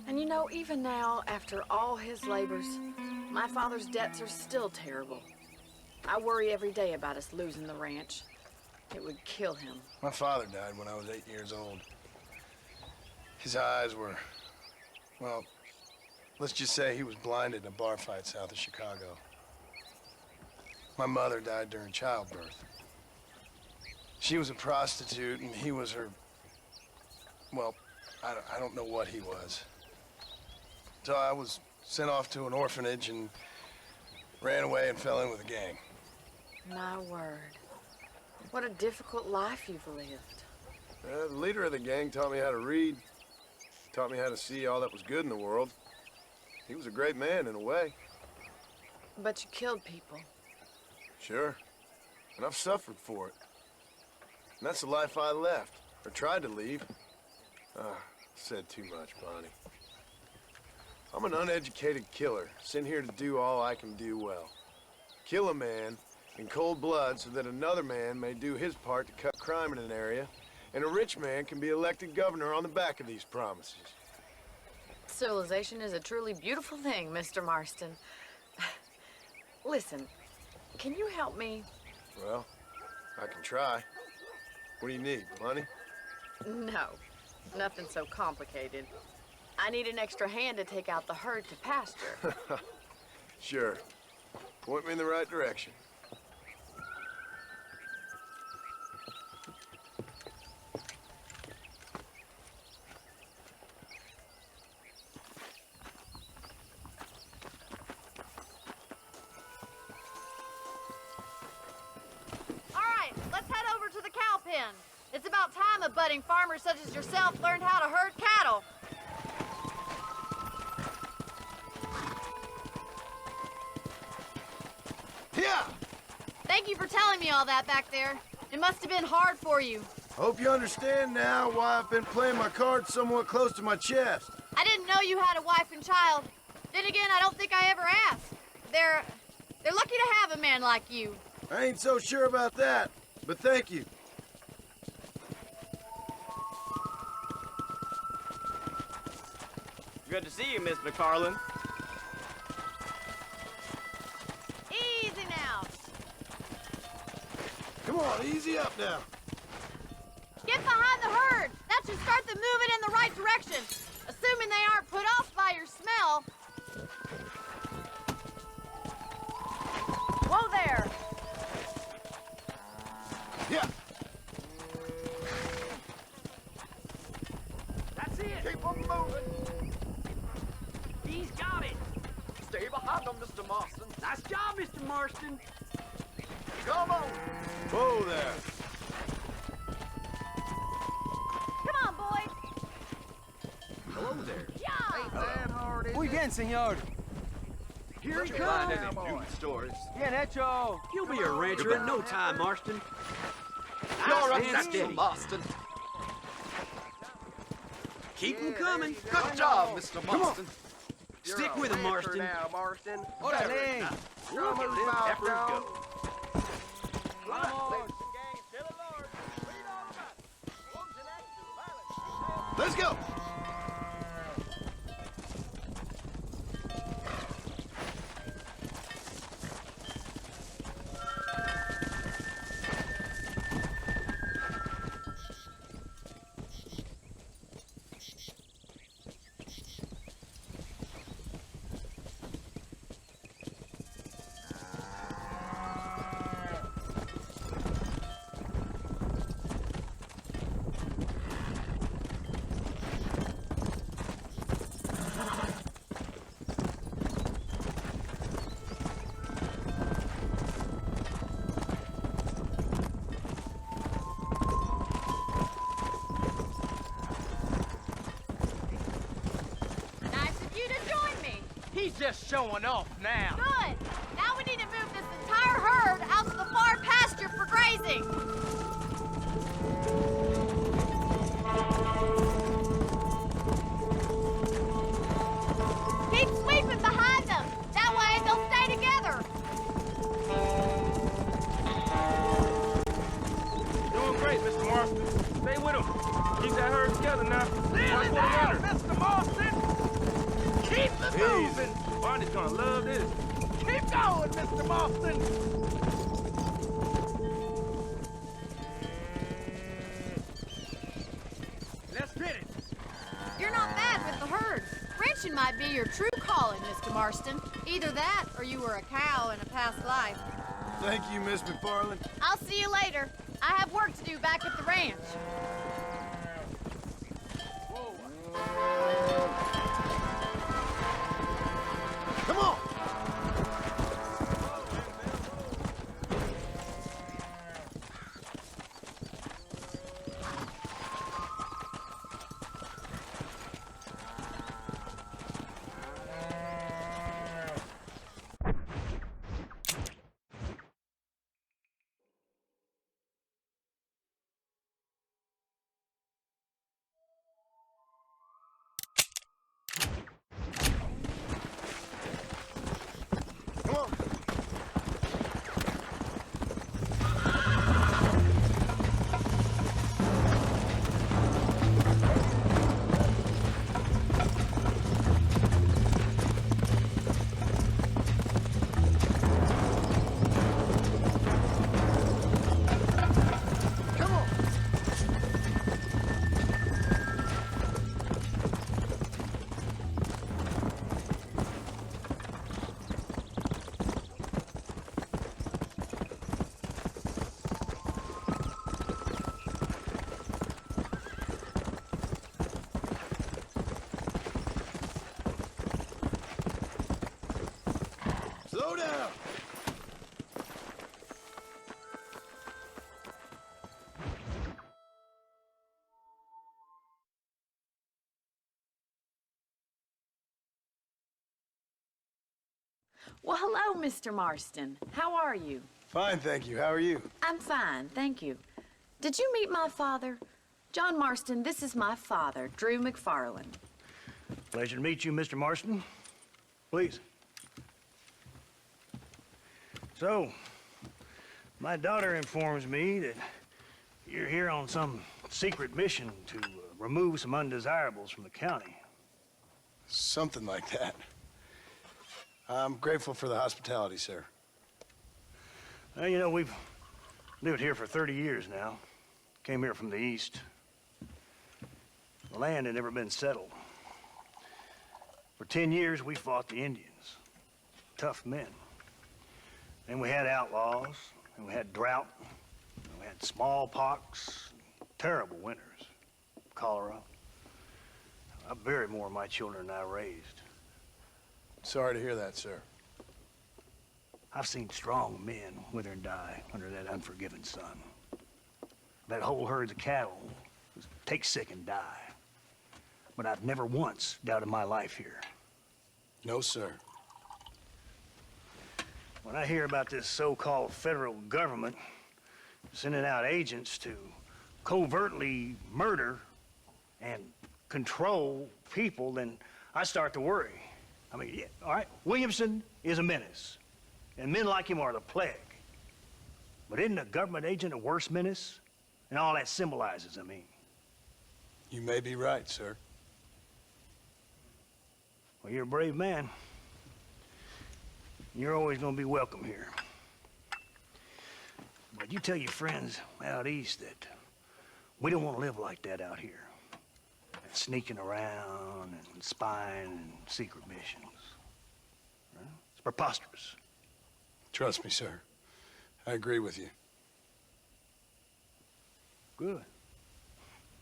And you know, even now, after all his labors, my father's debts are still terrible. I worry every day about us losing the ranch. It would kill him. My father died when I was 8 years old. His eyes were, well, let's just say he was blinded in a bar fight south of Chicago. My mother died during childbirth. She was a prostitute, and he was her, well, I don't know what he was. So I was sent off to an orphanage and ran away and fell in with a gang. My word. What a difficult life you've lived. The leader of the gang taught me how to read, taught me how to see all that was good in the world. He was a great man in a way. But you killed people. Sure. And I've suffered for it. And that's the life I left, or tried to leave. Said too much, Bonnie. I'm an uneducated killer, sent here to do all I can do well. Kill a man in cold blood so that another man may do his part to cut crime in an area, and a rich man can be elected governor on the back of these promises. Civilization is a truly beautiful thing, Mr. Marston. Listen, can you help me? Well, I can try. What do you need, money? No, nothing so complicated. I need an extra hand to take out the herd to pasture. Sure. Point me in the right direction. It's about time a budding farmer such as yourself learned how to herd cattle. Yeah! Thank you for telling me all that back there. It must have been hard for you. Hope you understand now why I've been playing my cards somewhat close to my chest. I didn't know you had a wife and child. Then again, I don't think I ever asked. They're lucky to have a man like you. I ain't so sure about that, but thank you. Good to see you, Miss McFarland. Easy now. Come on, easy up now. Get behind the herd. That should start them moving in the right direction. Assuming they aren't put off by your smell. Whoa there. Yeah. That's it. Keep them moving. He's got it. Stay behind them, Mr. Marston. Nice job, Mr. Marston. Come on. Whoa there. Come on, boys. Hello there. Yeah. Ain't that hard, is Muy it? bien, senor. Here he comes. Stories. Bien hecho. You'll be a rancher in no time, Marston. You're a Nice and natural, steady. Marston. Keep them coming. Good job, Mr. Marston. You're Stick a with him, rancher Marston. now, Marston. Orale. Look at this outro. Come on. Let's go. He's just showing off now. Good. Now we need to move this entire herd out to the far pasture for grazing. Keep sweeping behind them. That way they'll stay together. Doing great, Mr. Marston. Stay with him. Keep that herd together now. Seal it down, Mr. Marston. Keep it moving. Barney's gonna love this. Keep going, Mr. Marston. Let's get it. You're not bad with the herd. Ranching might be your true calling, Mr. Marston. Either that, or you were a cow in a past life. Thank you, Miss McFarland. I'll see you later. I have work to do back at the ranch. Come on! Slow down! Well, hello, Mr. Marston. How are you? Fine, thank you. How are you? I'm fine, thank you. Did you meet my father? John Marston, this is my father, Drew McFarland. Pleasure to meet you, Mr. Marston. Please. So, my daughter informs me that you're here on some secret mission to remove some undesirables from the county. Something like that. I'm grateful for the hospitality, sir. Well, you know, we've lived here for 30 years now. Came here from the east. The land had never been settled. For 10 years, we fought the Indians. Tough men. Then we had outlaws, and we had drought, and we had smallpox, terrible winters, cholera. I buried more of my children than I raised. Sorry to hear that, sir. I've seen strong men wither and die under that unforgiving sun. That whole herds of cattle take sick and die. But I've never once doubted my life here. No, sir. When I hear about this so-called federal government sending out agents to covertly murder and control people, then I start to worry. I mean, yeah, all right, Williamson is a menace, and men like him are the plague. But isn't a government agent a worse menace? And all that symbolizes, I mean. You may be right, sir. Well, you're a brave man. You're always gonna be welcome here. But you tell your friends out east that we don't want to live like that out here. Sneaking around and spying and secret missions. Right? It's preposterous. Trust me, sir. I agree with you. Good.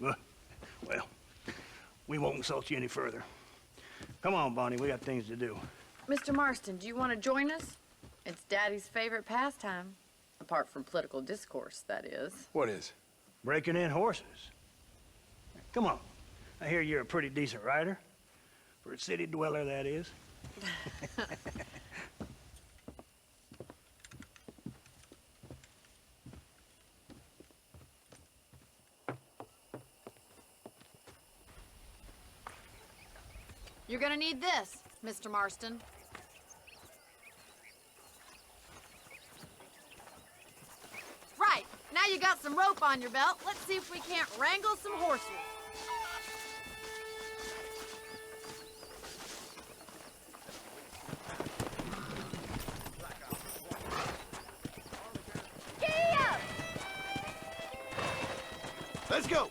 Good. Well, we won't insult you any further. Come on, Bonnie, we got things to do. Mr. Marston, do you want to join us? It's Daddy's favorite pastime. Apart from political discourse, that is. What is? Breaking in horses. Come on. I hear you're a pretty decent rider. For a city dweller, that is. You're gonna need this, Mr. Marston. Right, now you got some rope on your belt. Let's see if we can't wrangle some horses. Let's go!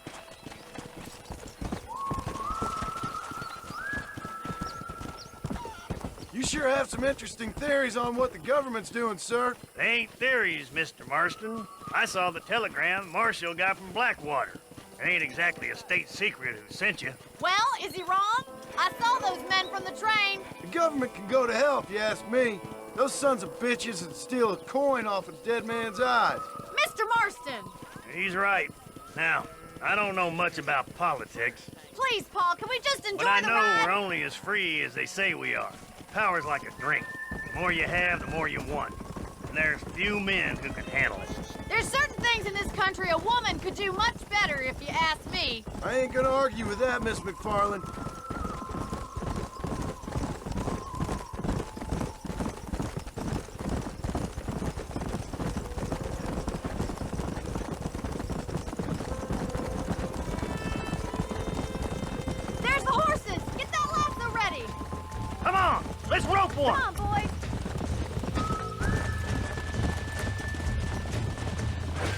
You sure have some interesting theories on what the government's doing, sir. They ain't theories, Mr. Marston. I saw the telegram Marshall got from Blackwater. It ain't exactly a state secret who sent you. Well, is he wrong? I saw those men from the train. The government can go to hell if you ask me. Those sons of bitches would steal a coin off a dead man's eyes. Mr. Marston! He's right. Now, I don't know much about politics. Please, Paul, can we just enjoy But I the know ride? we're only as free as they say we are. Power's like a drink. The more you have, the more you want. And there's few men who can handle it. There's certain things in this country a woman could do much better, if you ask me. I ain't gonna argue with that, Miss McFarland. There's the horses! Get that lasso ready! Come on, let's rope one! Come on, boys!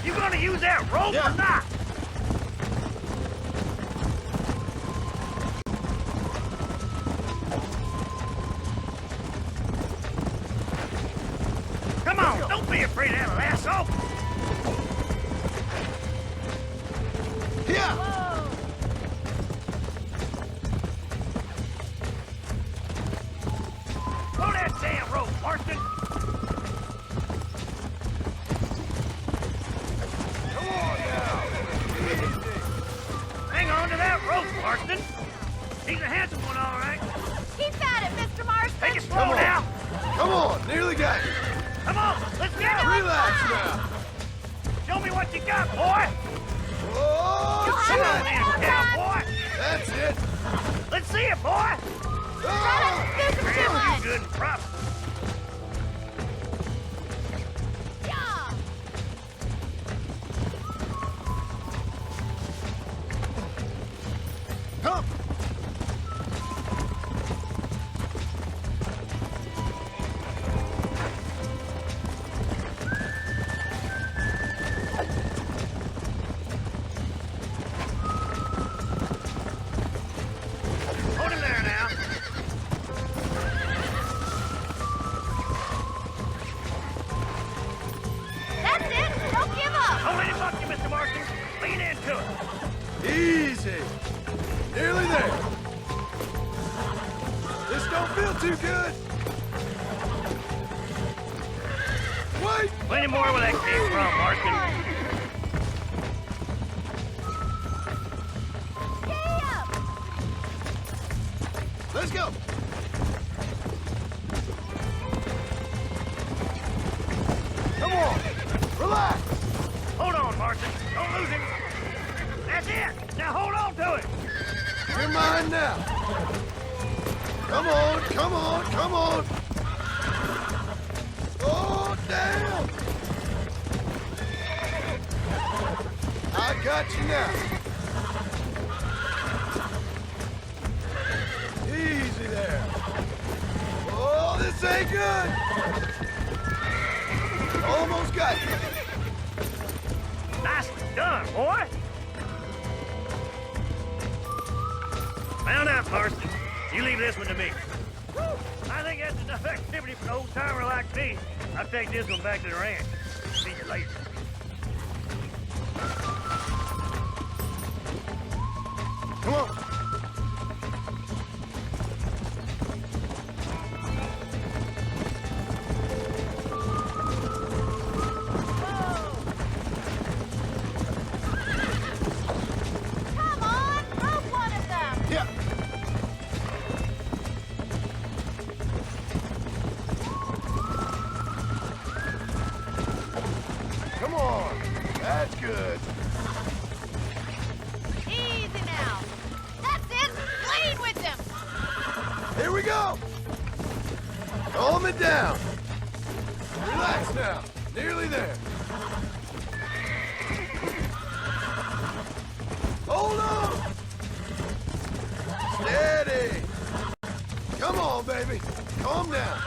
You gonna use that rope or not? Come on, don't be afraid of that lasso. Yeah! Pull that damn rope, Marston. Come on now! Hang on to that rope, Marston. He's a handsome one, all right. Keep at it, Mr. Marston! Take it slow now. Come on, nearly got you. Come on, let's go. Relax now. Show me what you got, boy. Oh, Come on, shit! then, cowboy. That's it. Let's see it, boy. Oh! Real good and proper. Yeah! Come! Hold him there now. That's it! Don't give up! Don't let him buck you, Mr. Marston. Lean into it. Easy. Nearly there. This don't feel too good. Wait! Plenty more where that came from, Marston. Let's go. Come on. Relax. Hold on, Marston. Don't lose him. That's it. Now hold on to it. You're mine now. Come on, come on, come on. Oh, damn. I got you now. Easy there. Oh, this ain't good. Almost got you. Nicely done, boy. Mount out, Marston. You leave this one to me. I think that's enough activity for an old-timer like me. I'll take this one back to the ranch. See you later. Come on. Come on, rope one of them. Yeah. Come on. That's good. Easy now. That's it. Lead with them. Here we go. Calm it down. Relax now. Nearly there. Hold on. Steady. Come on, baby. Calm down.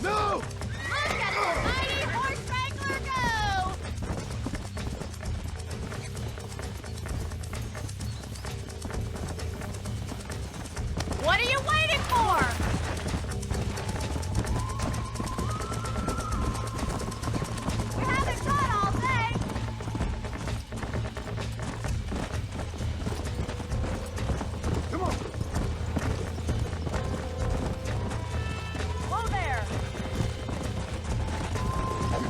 No. Look at the mighty horse wrangler go. What are you waiting for? We haven't got all day. Come on. Whoa there.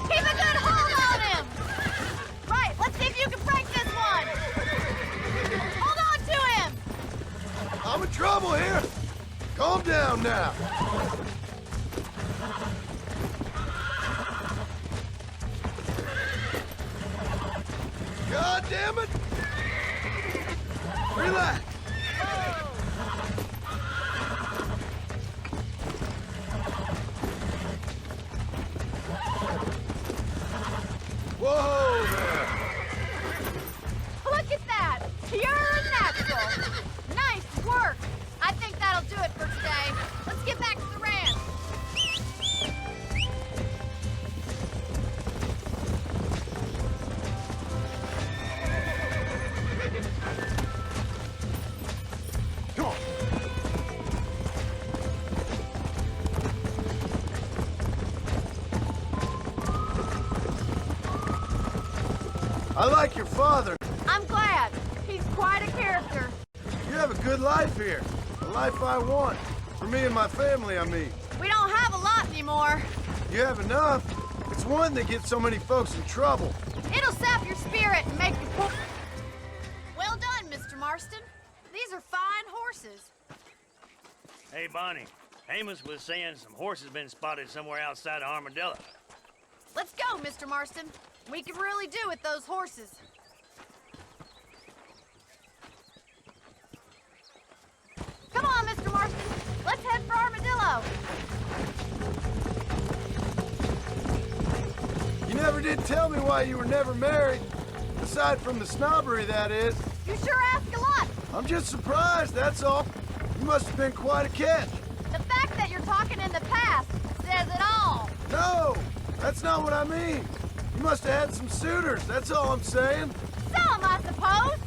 Keep a good hold on him. Right, let's see if you can break this one. Hold on to him. I'm in trouble here. Calm down now. God damn it. Relax. Whoa there. Look at that. Pure natural. Nice work. I think that'll do it for today. Let's get back to the ranch. Come on. I like your father. I'm glad. He's quite a character. You have a good life here. The life I want. For me and my family, I mean. We don't have a lot anymore. You have enough. It's one that gets so many folks in trouble. It'll sap your spirit and make you poor. Well done, Mr. Marston. These are fine horses. Hey, Bonnie. Amos was saying some horses been spotted somewhere outside of Armadillo. Let's go, Mr. Marston. We can really do with those horses. Come on, Mr. Marston. Let's head for Armadillo. You never did tell me why you were never married. Aside from the snobbery, that is. You sure ask a lot. I'm just surprised, that's all. You must have been quite a catch. The fact that you're talking in the past says it all. No, that's not what I mean. You must have had some suitors, that's all I'm saying. Some, I suppose.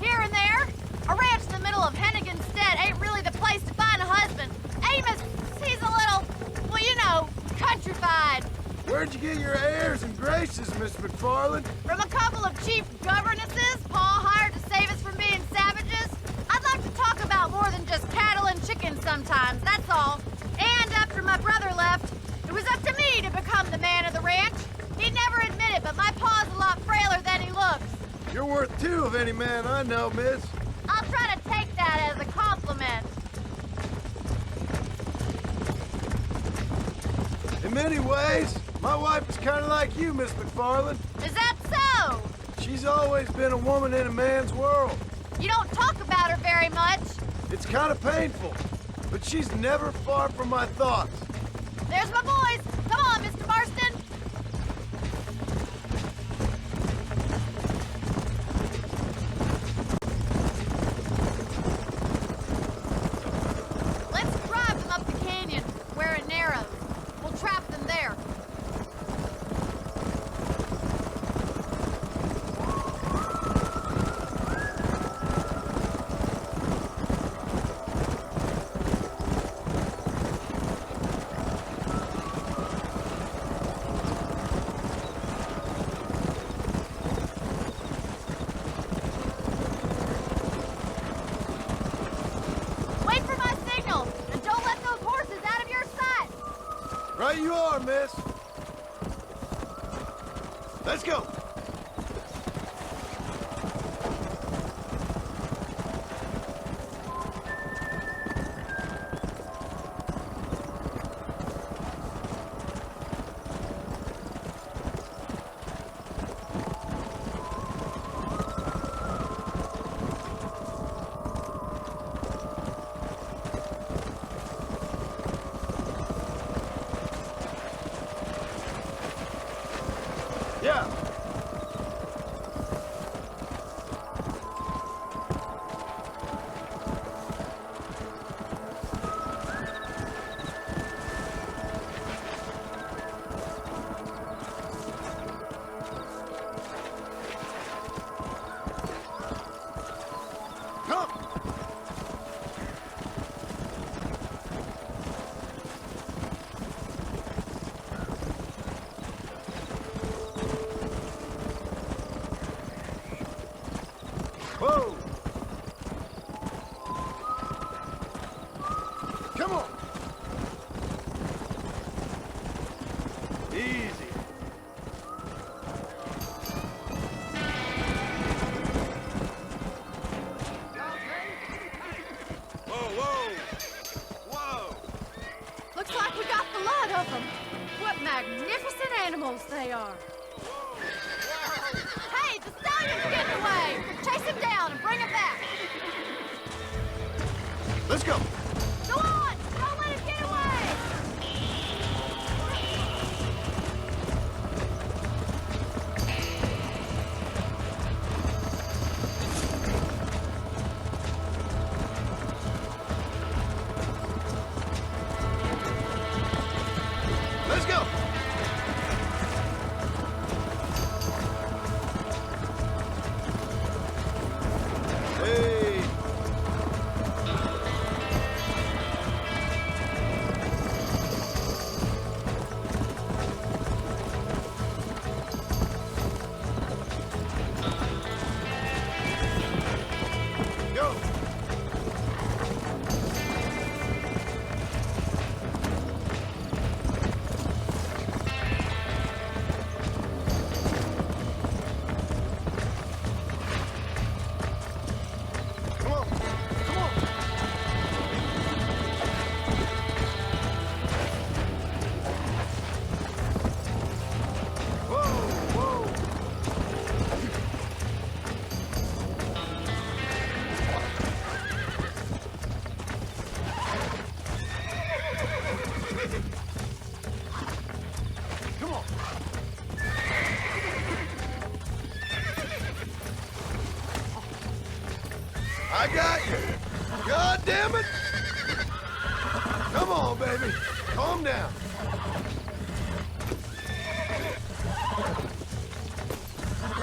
Here and there. A ranch in the middle of Hennigan's Stead ain't really the place to find a husband. Amos, he's a little, well, you know, countrified. Where'd you get your airs and graces, Miss McFarland? From a couple of cheap governesses Pa hired to save us from being savages. I'd like to talk about more than just cattle and chickens sometimes, that's all. And after my brother left, it was up to me to become the man of the ranch. He'd never admit it, but my pa's a lot frailer than he looks. You're worth two of any man I know, miss. I'll try to take that as a compliment. In many ways, my wife is kind of like you, Miss McFarland. Is that so? She's always been a woman in a man's world. You don't talk about about her very much. It's kind of painful, but she's never far from my thoughts. There's my boys. Come on, Mr. Marston. Let's drive them up the canyon where it narrows. We'll trap them there. Wait for my signal, and don't let those horses out of your sight. Right you are, miss. Let's go. Yeah. Come. Whoa! Come on! Easy. Whoa, whoa! Whoa! Looks like we got the lot of them. What magnificent animals they are. Hey, the stallion's getting away! Chase him down and bring him back! Let's go. Go on! Don't let him get away! Let's go. Hey. Go. Come on. Come on. Whoa, whoa. Come on. I got you. God damn it. Come on, baby. Calm down.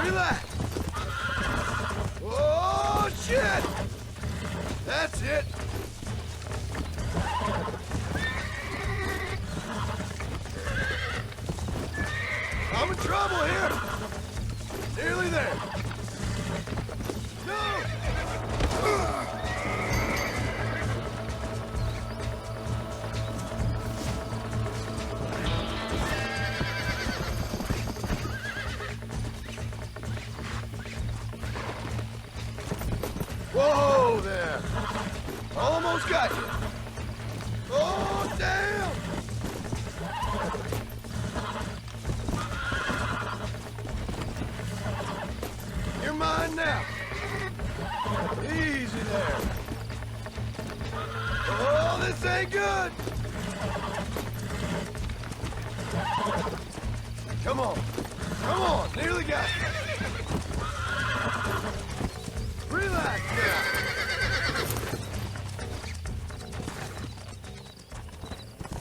Relax. Oh, shit. That's it. I'm in trouble here. Nearly there. No! Whoa there! Almost got you. Oh, damn! good! Come on. Come on, nearly got it. Relax now.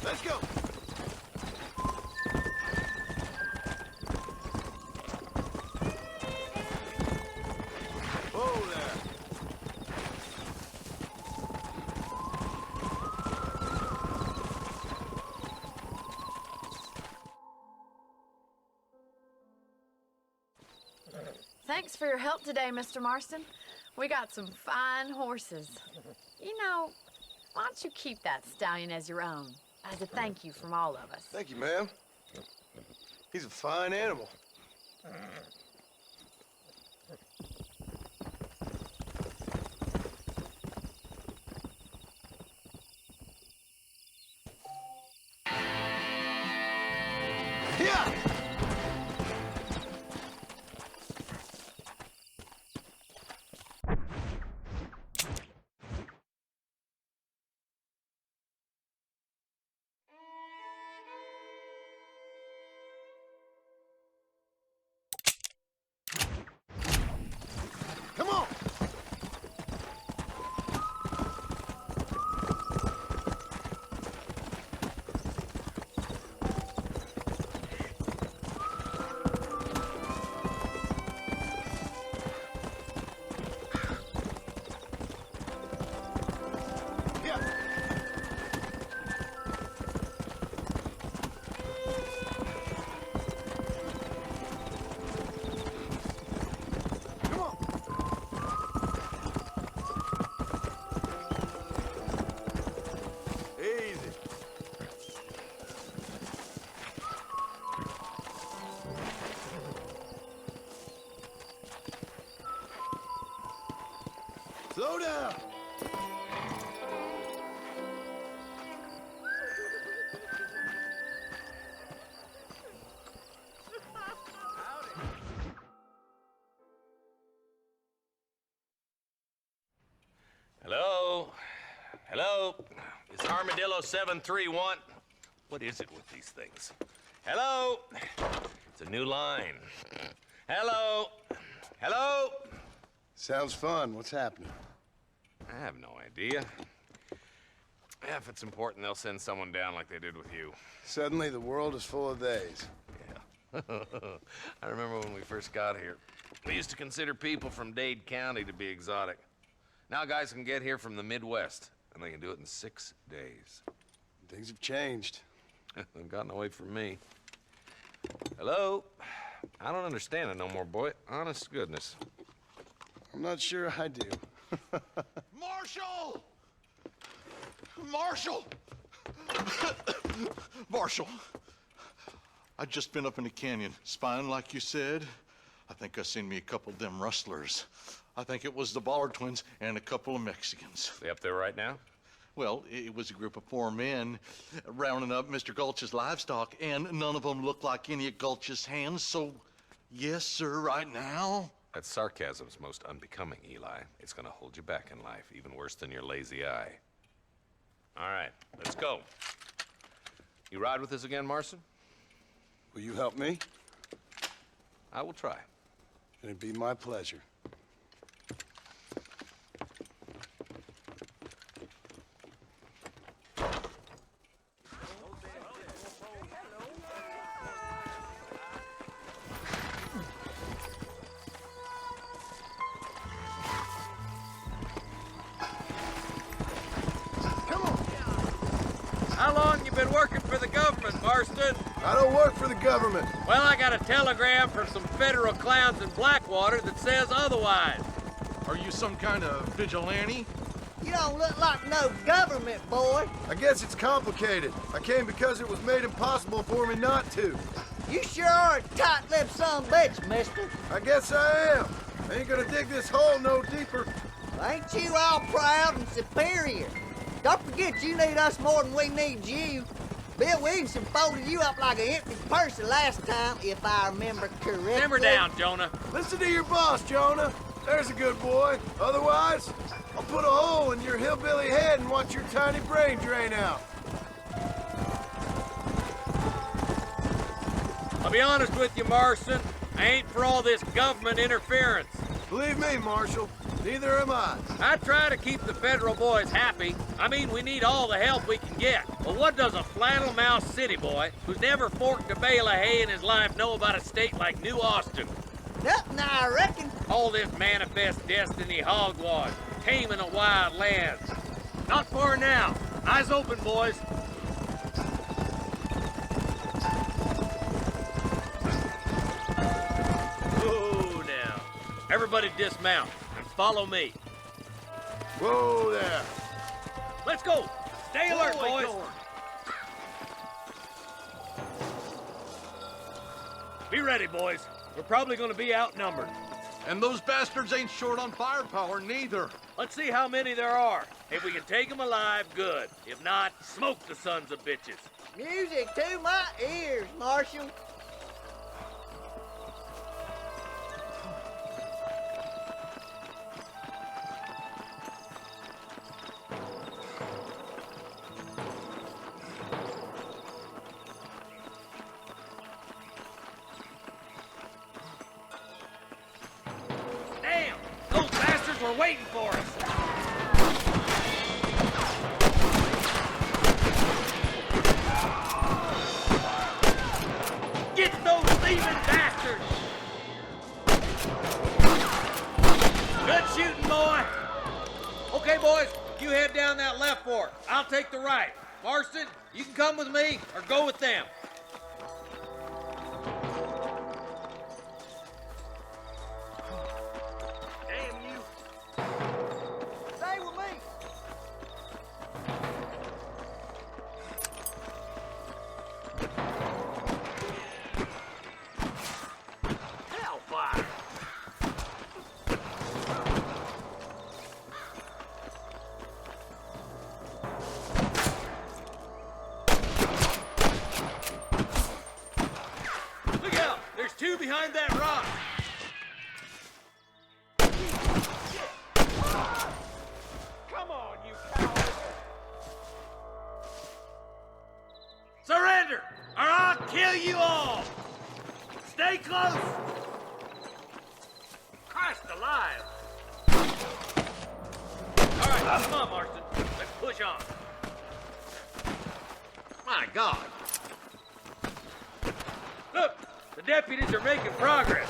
Let's go. Whoa there. Thanks for your help today, Mr. Marston. We got some fine horses. You know, why don't you keep that stallion as your own, as a thank you from all of us? Thank you, ma'am. He's a fine animal. Yeah! Come on! Yeah! Come on! Easy. Slow down. Hello? Hello? It's Armadillo 731. What is it with these things? Hello? It's a new line. Hello? Hello? Sounds fun. What's happening? I have no idea. Yeah, if it's important, they'll send someone down like they did with you. Suddenly, the world is full of theys. Yeah. I remember when we first got here. We used to consider people from Dade County to be exotic. Now guys can get here from the Midwest, and they can do it in 6 days. Things have changed. They've gotten away from me. Hello? I don't understand it no more, boy. Honest to goodness. I'm not sure I do. Marshall! Marshall! Marshall! I just been up in the canyon, spying like you said. I think I seen me a couple of them rustlers. I think it was the Ballard twins and a couple of Mexicans. They up there right now? Well, it was a group of 4 men rounding up Mr. Gulch's livestock, and none of them looked like any of Gulch's hands, so yes, sir, right now. That sarcasm's most unbecoming, Eli. It's gonna hold you back in life, even worse than your lazy eye. All right, let's go. You ride with us again, Marston? Will you help me? I will try. It'd be my pleasure. How long you been working for the government, Marston? I don't work for the government. Well, I got a telegram from some federal clowns in Blackwater that says otherwise. Are you some kind of vigilante? You don't look like no government, boy. I guess it's complicated. I came because it was made impossible for me not to. You sure are a tight-lipped son of a bitch, mister. I guess I am. I ain't gonna dig this hole no deeper. Ain't you all proud and superior? Don't forget you need us more than we need you. Bill Williamson folded you up like an empty person last time, if I remember correctly. Simmer down, Jonah. Listen to your boss, Jonah. There's a good boy. Otherwise, I'll put a hole in your hillbilly head and watch your tiny brain drain out. be honest with you, Marston, I ain't for all this government interference. Believe me, Marshal, neither am I. I try to keep the federal boys happy. I mean, we need all the help we can get. But what does a flannel-mouthed city boy who's never forked a bale of hay in his life know about a state like New Austin? Nothing, I reckon. All this manifest destiny hogwash, taming a wild land. Not far now. Eyes open, boys. Whoa, now. Everybody dismount and follow me. Whoa there. Let's go. Stay alert, boys. Be ready, boys. We're probably going to be outnumbered. And those bastards ain't short on firepower, neither. Let's see how many there are. If we can take them alive, good. If not, smoke the sons of bitches. Music to my ears, Marshal. Damn! Those bastards were waiting for us. Get those thieving bastards! Good shooting, boy. Okay, boys, you head down that left fork. I'll take the right. Marston, you can come with me or go with them. Damn you. Stay with me. Hellfire! Look out! There's two behind that rock! Come on, you cowards. Surrender, or I'll kill you all! Stay close! Christ alive! All right, come on, Marston. Let's push on. My God! Look, the deputies are making progress.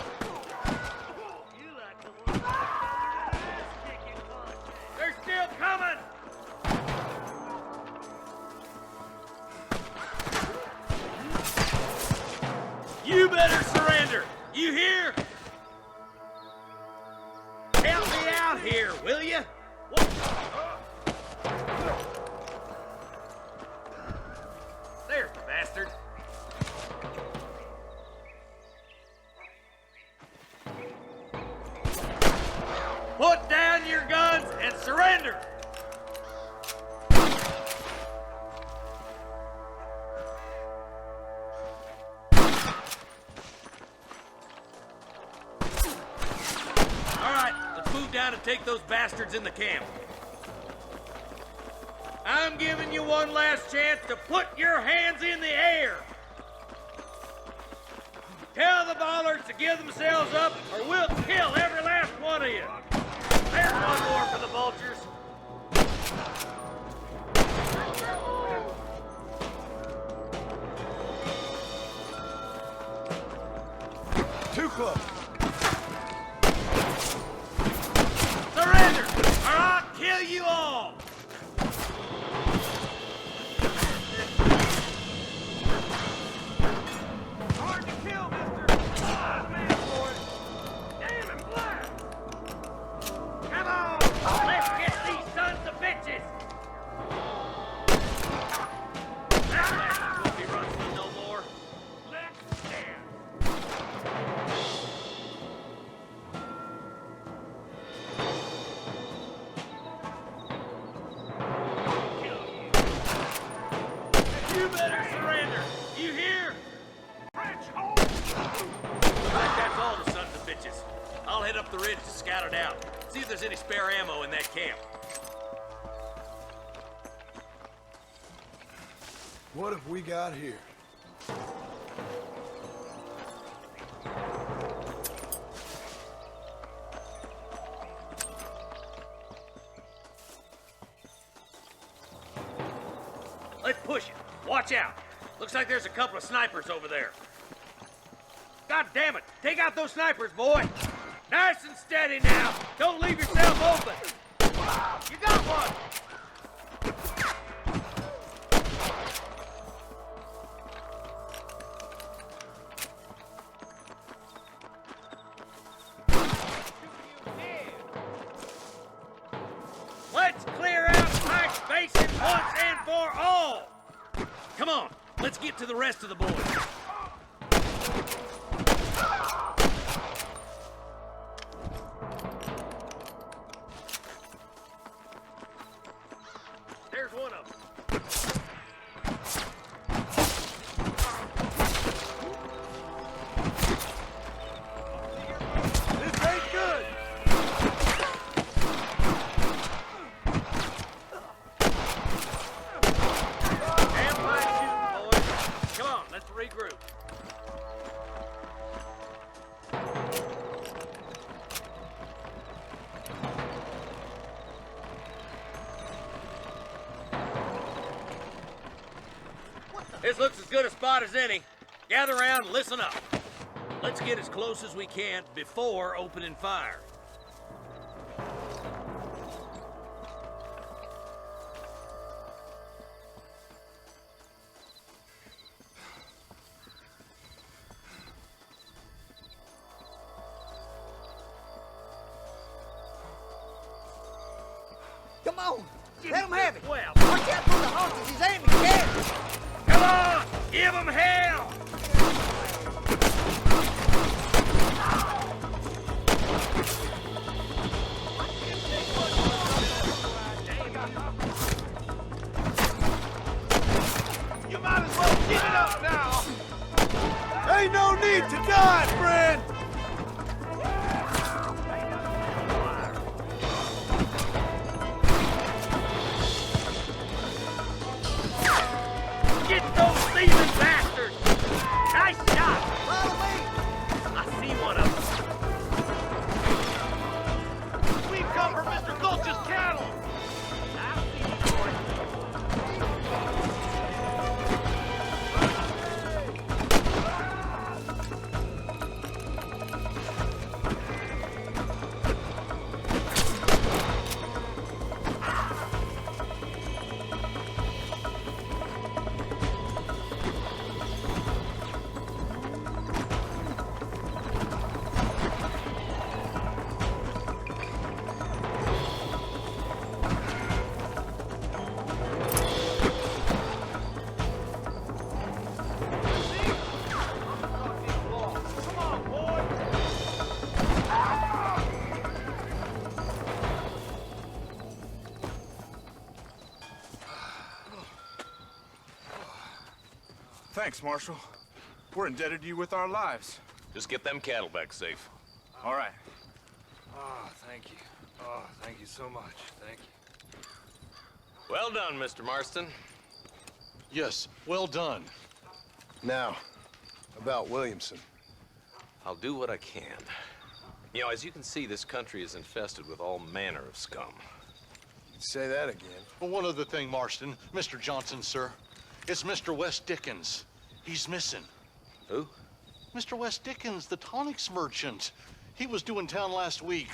They're still coming! You better surrender! You hear? Help me out here, will you? There's the bastard. Put down your guns and surrender! Down and take those bastards in the camp. I'm giving you one last chance to put your hands in the air. Tell the bollards to give themselves up or we'll kill every last one of you. There's one more for the vultures. Too close. Surrender, or I'll kill you all! Hard to kill, mister. Five man for it. Damn and black. Come on, let's get these sons of bitches! That bastard won't be rustling no more. Let's stand. You better surrender. You hear? French hole. Looks like that's all the sons of bitches. I'll head up the ridge to scout it out. See if there's any spare ammo in that camp. What have we got here? Watch out. Looks like there's a couple of snipers over there. God damn it. Take out those snipers, boy. Nice and steady now. Don't leave yourself open. You got one. Let's clear out Pike's Basin once and for all. Come on, let's get to the rest of the boys. There's one of them. This ain't good. Damn fine shooting, boys. Come on, let's regroup. This looks as good a spot as any. Gather around and listen up. Let's get as close as we can before opening fire. Come on, let him have it. Well, Watch out for the horses. He's aiming carrots. come on! Give them hell! You might as well get it up now. Ain't no need to die, friend. Get those thieving bastards! Nice shot! Follow me. I see one of them. We've come for Mr. Gulch's cattle. I see you, boy. Come on, boy. Thanks, Marshal. We're indebted to you with our lives. Just get them cattle back safe. All right. Oh, thank you. Oh, thank you so much. Thank you. Well done, Mr. Marston. Yes, well done. Now, about Williamson. I'll do what I can. You know, as you can see, this country is infested with all manner of scum. Say that again. Well, one other thing, Marston. Mr. Johnson, sir. It's Mr. Wes Dickens. He's missing. Who? Mr. Wes Dickens, the tonics merchant. He was due in town last week.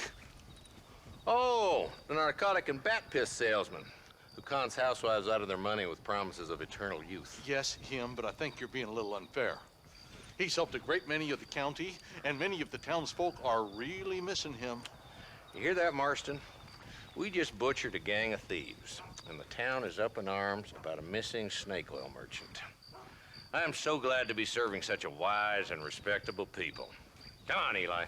Oh, the narcotic and bat piss salesman who cons housewives out of their money with promises of eternal youth. Yes, him, but I think you're being a little unfair. He's helped a great many of the county, and many of the townsfolk are really missing him. You hear that, Marston? We just butchered a gang of thieves, and the town is up in arms about a missing snake oil merchant. I am so glad to be serving such a wise and respectable people. Come on, Eli.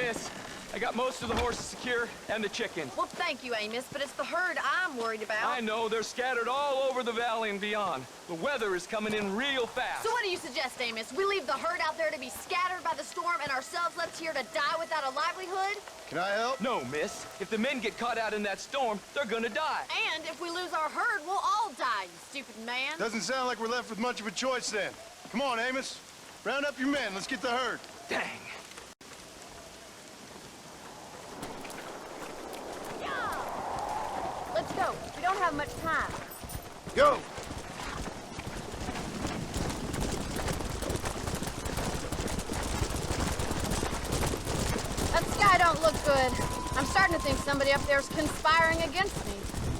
miss. I got most of the horses secure and the chickens. Well, thank you, Amos, but it's the herd I'm worried about. I know, they're scattered all over the valley and beyond. The weather is coming in real fast. So what do you suggest, Amos? We leave the herd out there to be scattered by the storm and ourselves left here to die without a livelihood? Can I help? No, miss. If the men get caught out in that storm, they're gonna die. And if we lose our herd, we'll all die, you stupid man. Doesn't sound like we're left with much of a choice then. Come on, Amos. Round up your men. Let's get the herd. Dang. Let's go. We don't have much time. Go! That sky don't look good. I'm starting to think somebody up there's conspiring against me.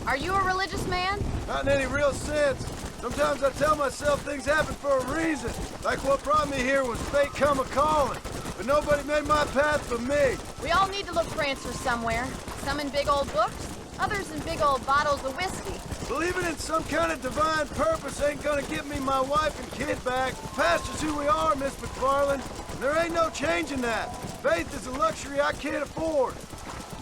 Are you a religious man? Not in any real sense. Sometimes I tell myself things happen for a reason. Like what brought me here was fate come a-calling. But nobody made my path but me. We all need to look for answers somewhere. Some in big old books, others in big old bottles of whiskey. Believing in some kind of divine purpose ain't gonna get me my wife and kid back. Past is who we are, Miss McFarland. And there ain't no changing that. Faith is a luxury I can't afford.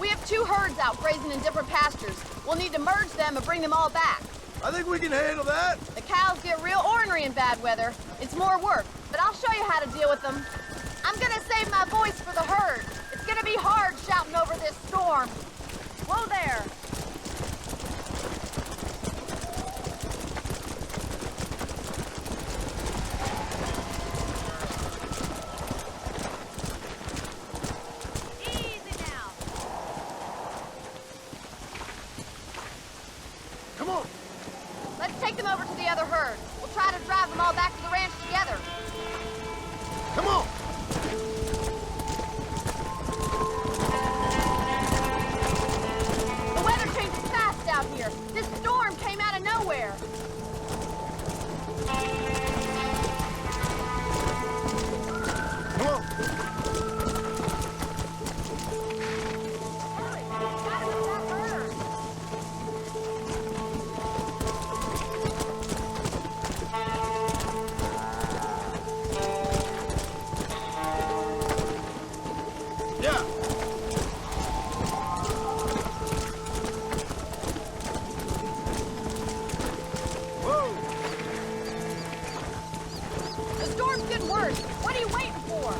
We have 2 herds out grazing in different pastures. We'll need to merge them and bring them all back. I think we can handle that. The cows get real ornery in bad weather. It's more work, but I'll show you how to deal with them. I'm gonna save my voice for the herd. It's gonna be hard shouting over this storm. Whoa there! Easy now. Come on. Let's take them over to the other herd. We'll try to drive them all back to the ranch together. Come on. The weather changes fast out here. This storm came out of nowhere. Come on. Yeah. Whoa. The storm's getting worse. What are you waiting for?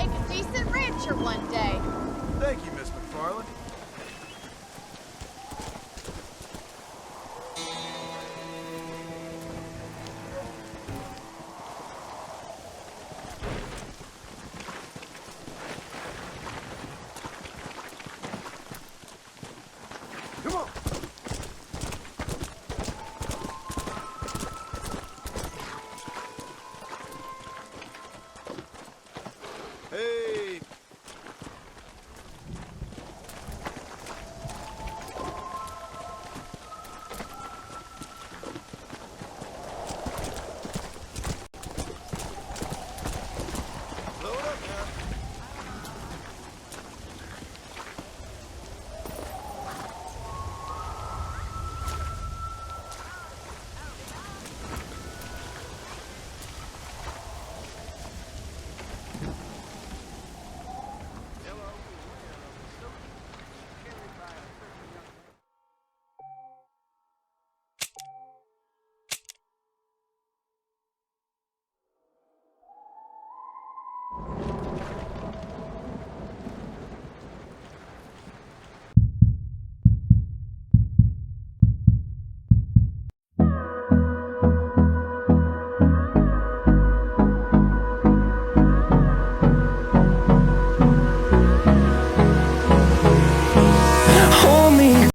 make a decent rancher one day. Thank you, Miss McFarland.